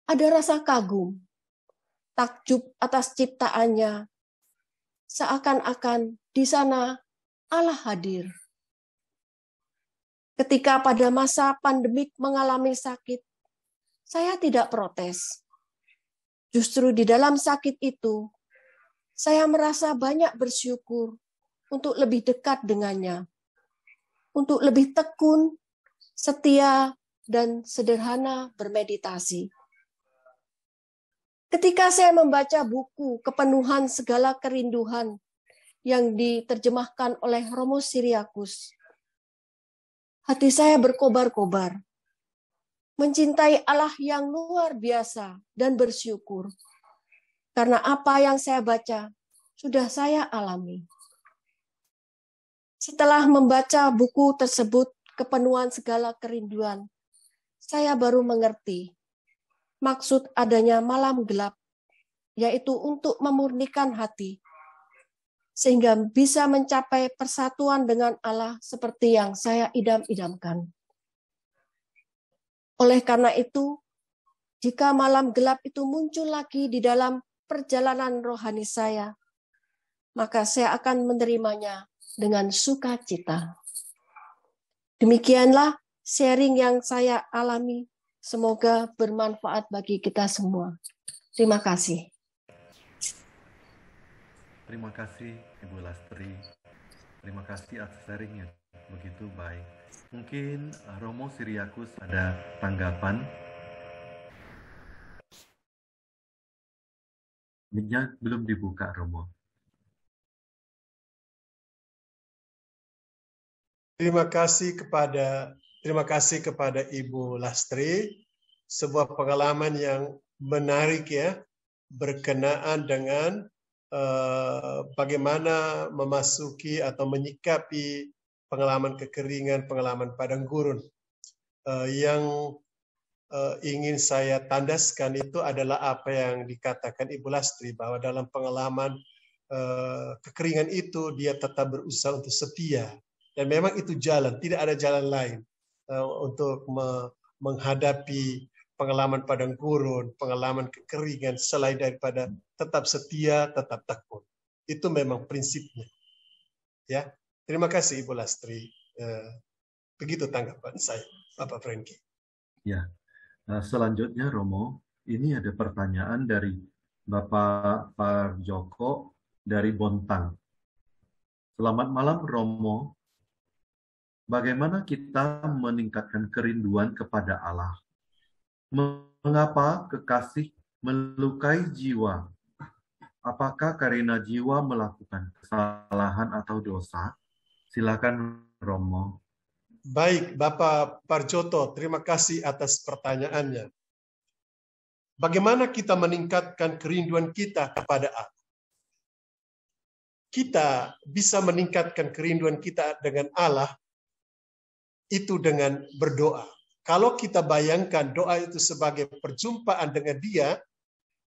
ada rasa kagum, takjub atas ciptaannya, seakan-akan di sana Allah hadir. Ketika pada masa pandemik mengalami sakit, saya tidak protes. Justru di dalam sakit itu, saya merasa banyak bersyukur untuk lebih dekat dengannya, untuk lebih tekun, setia, dan sederhana bermeditasi. Ketika saya membaca buku Kepenuhan Segala Kerinduan yang diterjemahkan oleh Romo Siriakus, hati saya berkobar-kobar, mencintai Allah yang luar biasa dan bersyukur, karena apa yang saya baca sudah saya alami. Setelah membaca buku tersebut, Kepenuhan Segala Kerinduan, saya baru mengerti maksud adanya malam gelap, yaitu untuk memurnikan hati, sehingga bisa mencapai persatuan dengan Allah seperti yang saya idam-idamkan. Oleh karena itu, jika malam gelap itu muncul lagi di dalam perjalanan rohani saya, maka saya akan menerimanya dengan sukacita. Demikianlah sharing yang saya alami. Semoga bermanfaat bagi kita semua. Terima kasih. Terima kasih Ibu Lastri. Terima kasih atas sharingnya. Begitu baik. Mungkin Romo Siriakus ada tanggapan. Mic-nya belum dibuka, Romo. Terima kasih kepada Ibu Lastri, sebuah pengalaman yang menarik ya, berkenaan dengan bagaimana memasuki atau menyikapi pengalaman kekeringan, pengalaman padang gurun. Yang ingin saya tandaskan itu adalah apa yang dikatakan Ibu Lastri, bahwa dalam pengalaman kekeringan itu dia tetap berusaha untuk setia. Dan memang itu jalan, tidak ada jalan lain untuk menghadapi pengalaman padang gurun, pengalaman kekeringan selain daripada tetap setia, tetap tekun. Itu memang prinsipnya. Ya, terima kasih Ibu Lastri. Begitu tanggapan saya, Bapak Franky. Ya, selanjutnya Romo, ini ada pertanyaan dari Bapak Parjoko dari Bontang. Selamat malam Romo. Bagaimana kita meningkatkan kerinduan kepada Allah? Mengapa kekasih melukai jiwa? Apakah karena jiwa melakukan kesalahan atau dosa? Silakan Romo. Baik, Bapak Parjoto, terima kasih atas pertanyaannya. Bagaimana kita meningkatkan kerinduan kita kepada Allah? Kita bisa meningkatkan kerinduan kita dengan Allah itu dengan berdoa. Kalau kita bayangkan doa itu sebagai perjumpaan dengan Dia,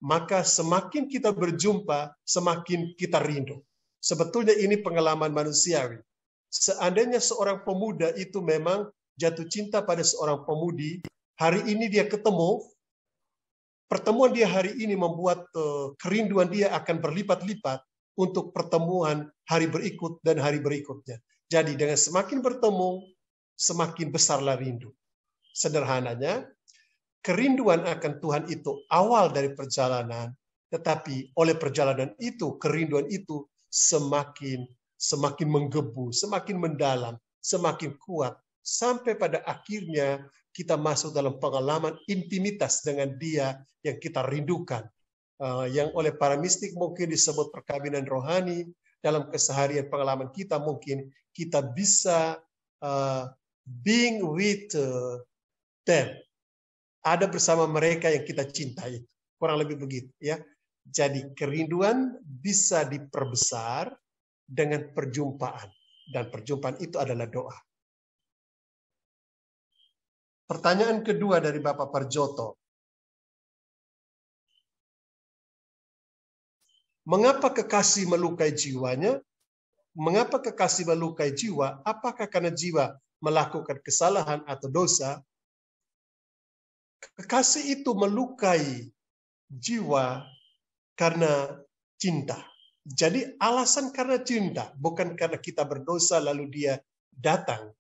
maka semakin kita berjumpa, semakin kita rindu. Sebetulnya ini pengalaman manusiawi. Seandainya seorang pemuda itu memang jatuh cinta pada seorang pemudi, hari ini dia ketemu, pertemuan dia hari ini membuat kerinduan dia akan berlipat-lipat untuk pertemuan hari berikut dan hari berikutnya. Jadi dengan semakin bertemu, semakin besarlah rindu. Sederhananya, kerinduan akan Tuhan itu awal dari perjalanan, tetapi oleh perjalanan itu, kerinduan itu semakin menggebu, semakin mendalam, semakin kuat, sampai pada akhirnya kita masuk dalam pengalaman intimitas dengan Dia yang kita rindukan. Yang oleh para mistik mungkin disebut perkawinan rohani. Dalam keseharian pengalaman kita mungkin kita bisa being with them, ada bersama mereka yang kita cintai, kurang lebih begitu ya. Jadi kerinduan bisa diperbesar dengan perjumpaan, dan perjumpaan itu adalah doa. Pertanyaan kedua dari Bapak Parjoto. Mengapa kekasih melukai jiwanya? Mengapa kekasih melukai jiwa? Apakah karena jiwa melakukan kesalahan atau dosa? Kekasih itu melukai jiwa karena cinta. Jadi alasan karena cinta, bukan karena kita berdosa lalu dia datang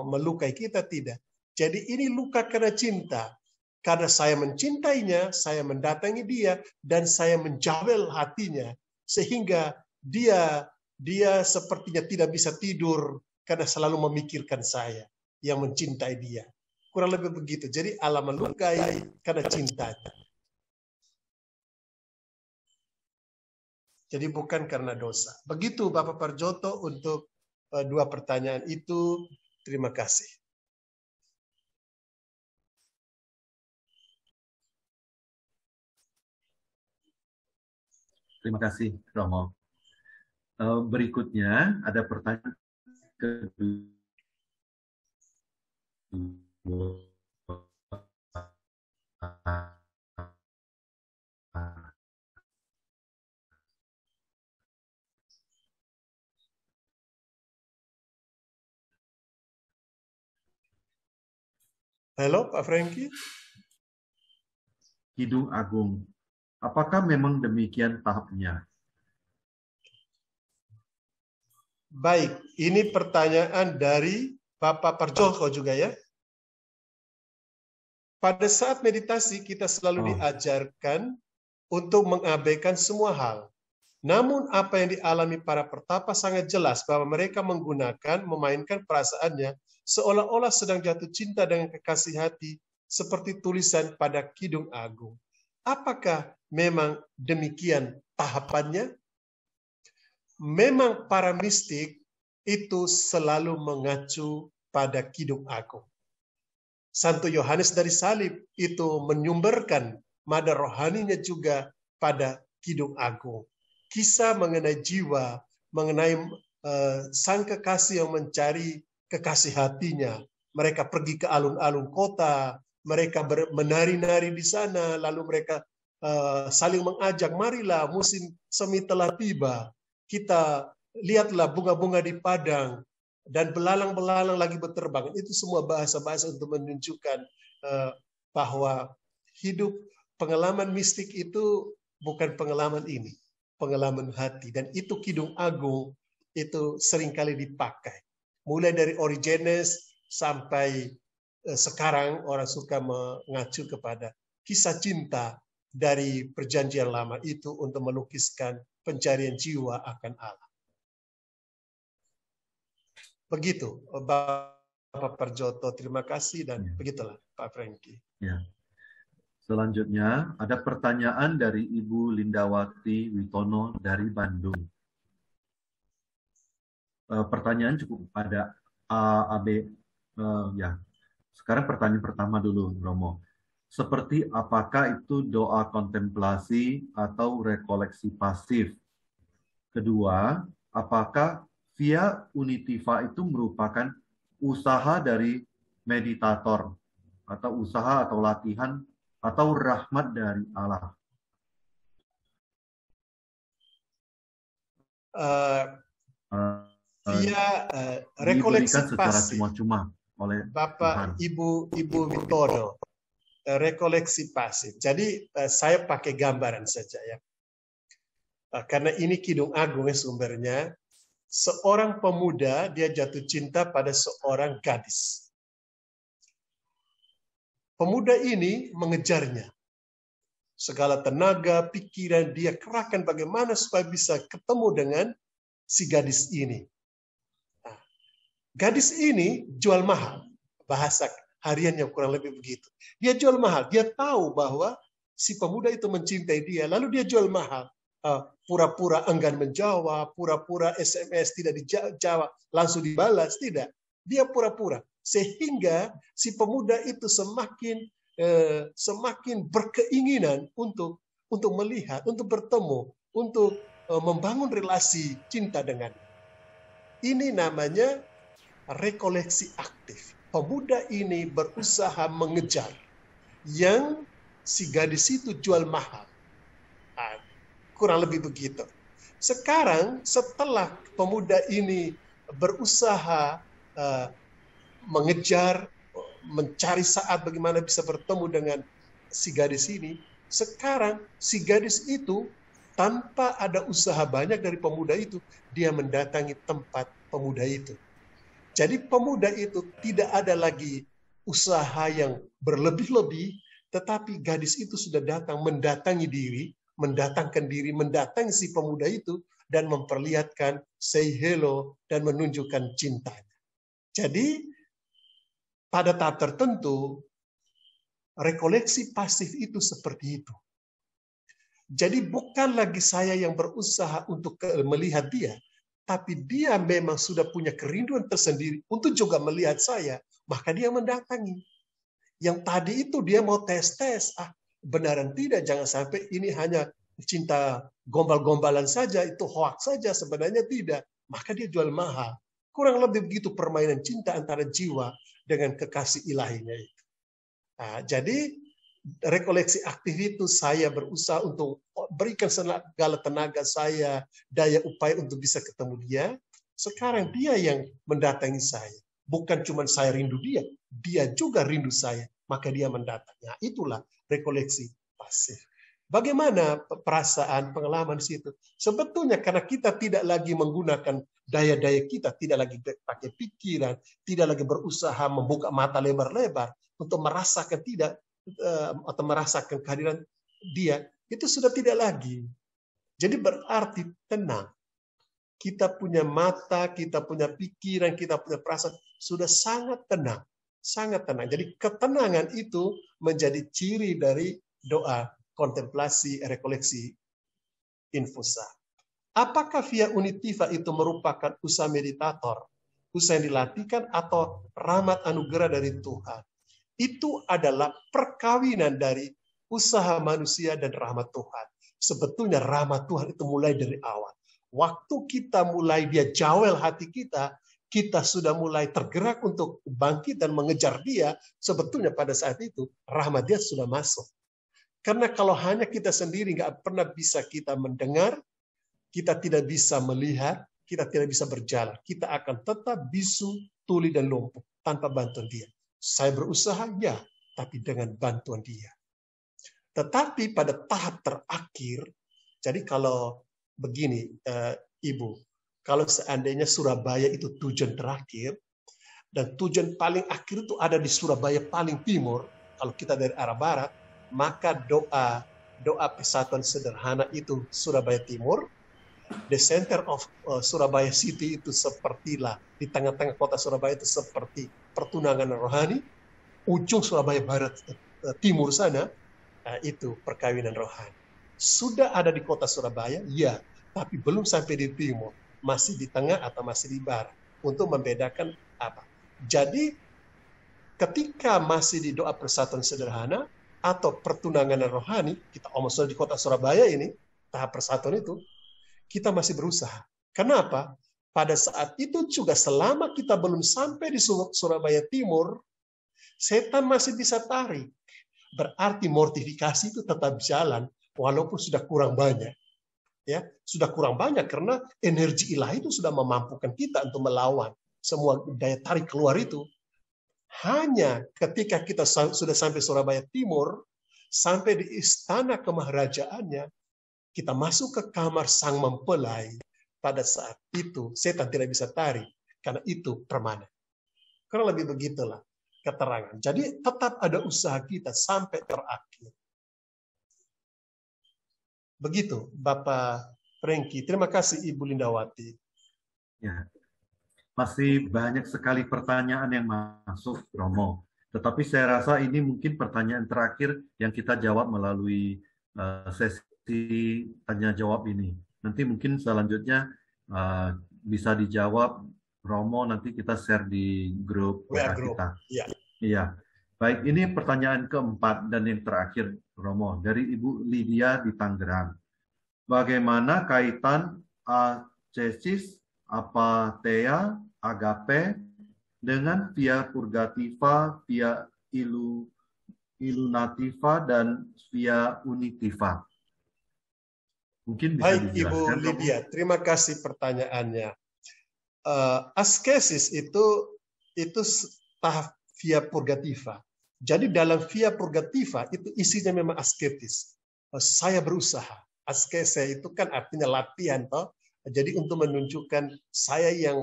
melukai kita, tidak. Jadi ini luka karena cinta. Karena saya mencintainya, saya mendatangi dia, dan saya menjawel hatinya. Sehingga dia sepertinya tidak bisa tidur karena selalu memikirkan saya yang mencintai dia. Kurang lebih begitu. Jadi Allah melukai karena cintanya. Jadi bukan karena dosa. Begitu Bapak Parjoto untuk dua pertanyaan itu. Terima kasih. Terima kasih, Romo. Berikutnya ada pertanyaan kedua. Halo, Pak Franky. Kidung Agung, apakah memang demikian tahapnya? Baik, ini pertanyaan dari Bapak Parjoto juga ya. Pada saat meditasi kita selalu diajarkan untuk mengabaikan semua hal. Namun apa yang dialami para pertapa sangat jelas bahwa mereka memainkan perasaannya seolah-olah sedang jatuh cinta dengan kekasih hati seperti tulisan pada Kidung Agung. Apakah memang demikian tahapannya? Memang para mistik itu selalu mengacu pada Kidung Agung. Santo Yohanes dari Salib itu menyumberkan mada rohaninya juga pada Kidung Agung. Kisah mengenai jiwa, mengenai sang kekasih yang mencari kekasih hatinya. Mereka pergi ke alun-alun kota, mereka menari-nari di sana, lalu mereka saling mengajak, marilah musim semi telah tiba. Kita lihatlah bunga-bunga di padang, dan belalang-belalang lagi berterbang. Itu semua bahasa-bahasa untuk menunjukkan bahwa hidup pengalaman mistik itu bukan pengalaman ini, pengalaman hati. Dan itu Kidung Agung itu seringkali dipakai. Mulai dari Origenes sampai sekarang orang suka mengacu kepada kisah cinta dari perjanjian lama itu untuk melukiskan pencarian jiwa akan Allah. Begitu Bapak Parjoto, terima kasih, dan begitulah Pak Franky. Ya. Selanjutnya ada pertanyaan dari Ibu Lindawati Witono dari Bandung. Pertanyaan cukup ada A, B, ya. Sekarang pertanyaan pertama dulu, Romo. Seperti apakah itu doa kontemplasi atau rekoleksi pasif? Kedua, apakah via unitiva itu merupakan usaha dari meditator atau usaha atau latihan atau rahmat dari Allah? Via rekoleksi secara pasif cuma-cuma oleh Bapak Ibu Witono. rekoleksi pasif. Jadi saya pakai gambaran saja ya. Karena ini Kidung Agung ya sumbernya. Seorang pemuda dia jatuh cinta pada seorang gadis. Pemuda ini mengejarnya. Segala tenaga, pikiran dia kerahkan bagaimana supaya bisa ketemu dengan si gadis ini. Nah, gadis ini jual mahal. Bahasa hariannya kurang lebih begitu. Dia jual mahal. Dia tahu bahwa si pemuda itu mencintai dia. Lalu dia jual mahal. Pura-pura enggan menjawab, pura-pura SMS tidak dijawab, langsung dibalas, tidak. Dia pura-pura. Sehingga si pemuda itu semakin berkeinginan untuk melihat, untuk bertemu, untuk membangun relasi cinta dengannya. Ini namanya rekoleksi aktif. Pemuda ini berusaha mengejar yang si gadis itu jual mahal. Kurang lebih begitu. Sekarang setelah pemuda ini berusaha mengejar, mencari saat bagaimana bisa bertemu dengan si gadis ini, sekarang si gadis itu tanpa ada usaha banyak dari pemuda itu, dia mendatangi tempat pemuda itu. Jadi pemuda itu tidak ada lagi usaha yang berlebih-lebih, tetapi gadis itu sudah mendatangi si pemuda itu dan memperlihatkan say hello dan menunjukkan cintanya. Jadi pada tahap tertentu rekoleksi pasif itu seperti itu. Jadi bukan lagi saya yang berusaha untuk melihat dia, tapi dia memang sudah punya kerinduan tersendiri untuk juga melihat saya, maka dia mendatangi. Yang tadi itu dia mau tes-tes, benaran tidak, jangan sampai ini hanya cinta gombal-gombalan saja, itu hoax saja, sebenarnya tidak. Maka dia jual mahal. Kurang lebih begitu permainan cinta antara jiwa dengan kekasih ilahinya itu. Jadi rekoleksi aktif itu saya berusaha untuk berikan segala tenaga saya, daya upaya untuk bisa ketemu dia. Sekarang dia yang mendatangi saya. Bukan cuma saya rindu dia, dia juga rindu saya. Maka dia mendatangi. Itulah rekoleksi pasif. Bagaimana perasaan, pengalaman di situ? Sebetulnya karena kita tidak lagi menggunakan daya-daya kita, tidak lagi pakai pikiran, tidak lagi berusaha membuka mata lebar-lebar untuk merasakan atau merasakan kehadiran dia, itu sudah tidak lagi. Jadi berarti tenang. Kita punya mata, kita punya pikiran, kita punya perasaan, sudah sangat tenang. Sangat tenang. Jadi ketenangan itu menjadi ciri dari doa kontemplasi rekoleksi infusa. Apakah via unitiva itu merupakan usaha meditator, usaha yang dilatihkan, atau rahmat anugerah dari Tuhan? Itu adalah perkawinan dari usaha manusia dan rahmat Tuhan. Sebetulnya rahmat Tuhan itu mulai dari awal. Waktu kita mulai dia jawel hati kita, kita sudah mulai tergerak untuk bangkit dan mengejar dia. Sebetulnya pada saat itu rahmat dia sudah masuk. Karena kalau hanya kita sendiri nggak pernah bisa kita mendengar, kita tidak bisa melihat, kita tidak bisa berjalan. Kita akan tetap bisu, tuli, dan lumpuh tanpa bantuan dia. Saya berusaha, ya, tapi dengan bantuan dia. Tetapi pada tahap terakhir, jadi kalau begini, Ibu, kalau seandainya Surabaya itu tujuan terakhir, dan tujuan paling akhir itu ada di Surabaya paling timur, kalau kita dari arah barat, maka doa persatuan sederhana itu Surabaya Timur, the center of Surabaya City itu sepertilah di tengah-tengah kota Surabaya itu seperti pertunangan rohani, ujung Surabaya Barat Timur sana itu perkawinan rohani. Sudah ada di kota Surabaya, ya, tapi belum sampai di timur, masih di tengah atau masih di barat untuk membedakan apa. Jadi ketika masih di doa persatuan sederhana atau pertunangan rohani, kita omong di kota Surabaya ini, tahap persatuan itu, kita masih berusaha. Kenapa? Pada saat itu juga selama kita belum sampai di Surabaya Timur, setan masih bisa tarik. Berarti mortifikasi itu tetap jalan, walaupun sudah kurang banyak. Ya, sudah kurang banyak karena energi ilahi itu sudah memampukan kita untuk melawan semua daya tarik keluar itu. Hanya ketika kita sudah sampai Surabaya Timur, sampai di istana kemaharajaannya, kita masuk ke kamar sang mempelai. Pada saat itu, setan tidak bisa tarik, karena itu permanen. Kurang lebih begitulah keterangan. Jadi tetap ada usaha kita sampai terakhir. Begitu, Bapak Franky. Terima kasih, Ibu Lindawati. Ya. Masih banyak sekali pertanyaan yang masuk, Romo. Tetapi saya rasa ini mungkin pertanyaan terakhir yang kita jawab melalui sesi tanya-jawab ini. Nanti mungkin selanjutnya bisa dijawab, Romo, nanti kita share di grup WA kita. Iya. Iya. Baik, ini pertanyaan keempat dan yang terakhir, Romo, dari Ibu Lydia di Tangerang. Bagaimana kaitan ascesis, apatheia, agape dengan via purgativa, via illunativa, dan via unitiva? Mungkin bisa Baik, dijelaskan, Ibu Lydia, terima kasih pertanyaannya. Askesis itu tahap via purgativa. Jadi dalam via purgativa itu isinya memang asketis. Saya berusaha. Askese itu kan artinya latihan, toh. Jadi untuk menunjukkan saya yang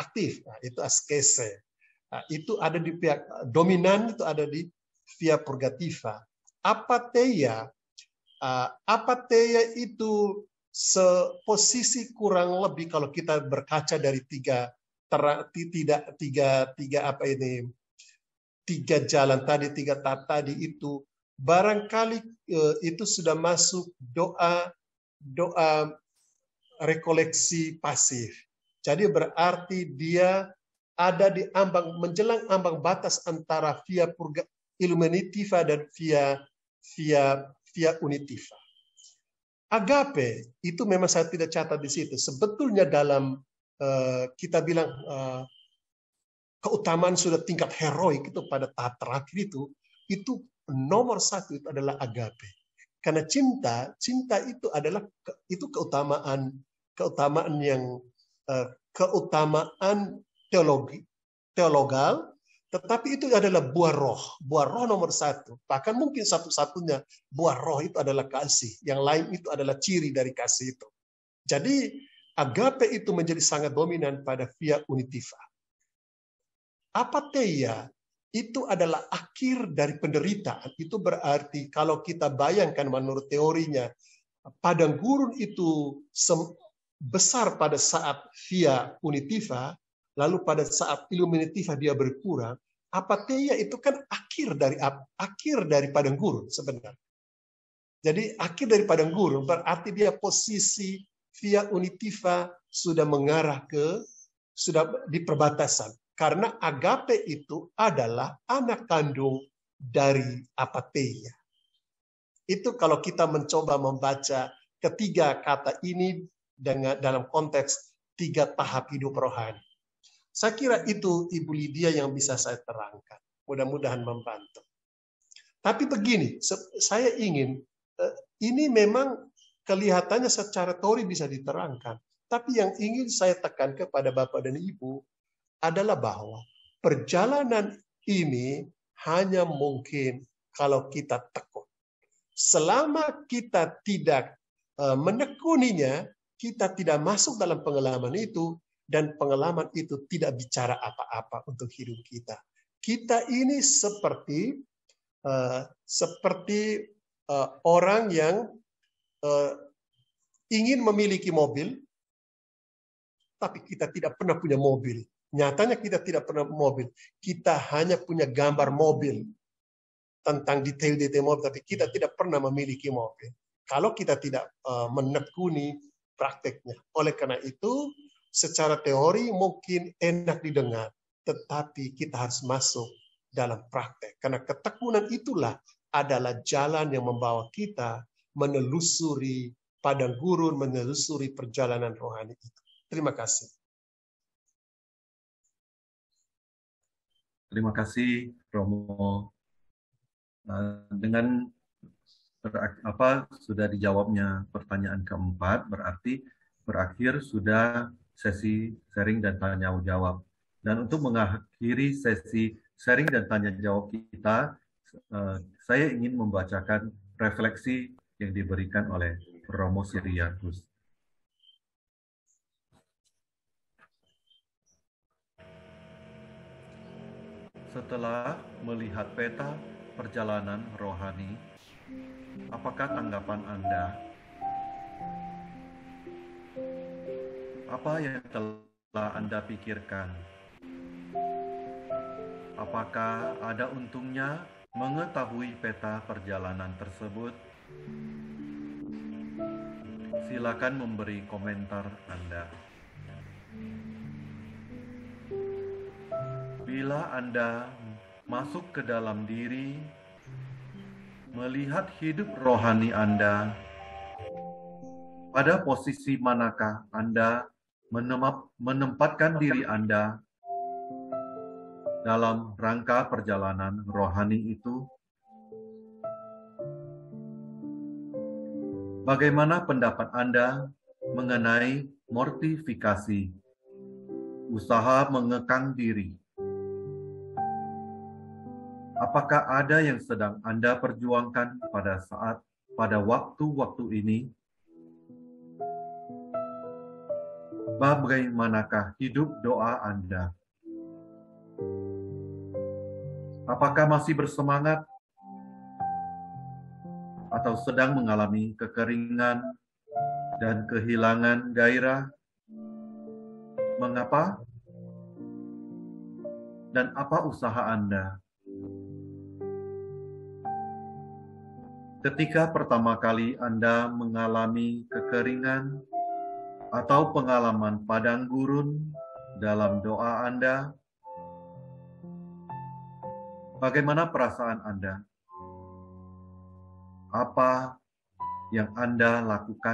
aktif, nah, itu askese. Nah, itu ada di pihak dominan, itu ada di via purgativa. Apatheia itu seposisi kurang lebih kalau kita berkaca dari tiga jalan tadi, tiga tahap tadi itu barangkali itu sudah masuk doa rekoleksi pasif. Jadi berarti dia ada di menjelang ambang batas antara via illuminativa dan via unitiva. Agape itu memang saya tidak catat di situ. Sebetulnya dalam kita bilang keutamaan sudah tingkat heroik itu pada tahap terakhir itu nomor satu itu adalah agape. Karena cinta itu adalah keutamaan yang keutamaan teologal, tetapi itu adalah buah roh nomor satu. Bahkan mungkin satu-satunya buah roh itu adalah kasih. Yang lain itu adalah ciri dari kasih itu. Jadi agape itu menjadi sangat dominan pada via unitiva. Apatheia itu adalah akhir dari penderitaan. Itu berarti kalau kita bayangkan menurut teorinya, padang gurun itu besar pada saat via unitiva, lalu pada saat illuminativa dia berkurang. Apatheia itu kan akhir dari padang gurun sebenarnya. Jadi akhir dari padang gurun berarti dia posisi via unitiva sudah mengarah sudah di perbatasan. Karena agape itu adalah anak kandung dari apatheia. Itu kalau kita mencoba membaca ketiga kata ini dalam konteks tiga tahap hidup rohani. Saya kira itu Ibu Lydia yang bisa saya terangkan. Mudah-mudahan membantu. Tapi begini, saya ingin, ini memang kelihatannya secara teori bisa diterangkan. Tapi yang ingin saya tekan kepada Bapak dan Ibu adalah bahwa perjalanan ini hanya mungkin kalau kita tekun. Selama kita tidak menekuninya, kita tidak masuk dalam pengalaman itu, dan pengalaman itu tidak bicara apa-apa untuk hidup kita. Kita ini seperti orang yang ingin memiliki mobil, tapi kita tidak pernah punya mobil. Nyatanya kita tidak pernah mobil. Kita hanya punya gambar mobil tentang detail-detail mobil, tapi kita tidak pernah memiliki mobil. Kalau kita tidak menekuni prakteknya. Oleh karena itu, secara teori mungkin enak didengar, tetapi kita harus masuk dalam praktek. Karena ketekunan itulah adalah jalan yang membawa kita menelusuri padang gurun, menelusuri perjalanan rohani itu. Terima kasih. Terima kasih, Romo. Dengan sudah dijawabnya pertanyaan keempat, berarti berakhir sudah sesi sharing dan tanya jawab. Dan untuk mengakhiri sesi sharing dan tanya jawab kita, saya ingin membacakan refleksi yang diberikan oleh Romo Siriakus. Setelah melihat peta perjalanan rohani, apakah tanggapan Anda? Apa yang telah Anda pikirkan? Apakah ada untungnya mengetahui peta perjalanan tersebut? Silakan memberi komentar Anda. Bila Anda masuk ke dalam diri, melihat hidup rohani Anda, pada posisi manakah Anda menempatkan diri Anda dalam rangka perjalanan rohani itu? Bagaimana pendapat Anda mengenai mortifikasi, usaha mengekang diri? Apakah ada yang sedang Anda perjuangkan pada waktu-waktu ini? Bagaimanakah hidup doa Anda? Apakah masih bersemangat atau sedang mengalami kekeringan dan kehilangan gairah? Mengapa? Dan apa usaha Anda? Ketika pertama kali Anda mengalami kekeringan atau pengalaman padang gurun dalam doa Anda, bagaimana perasaan Anda? Apa yang Anda lakukan?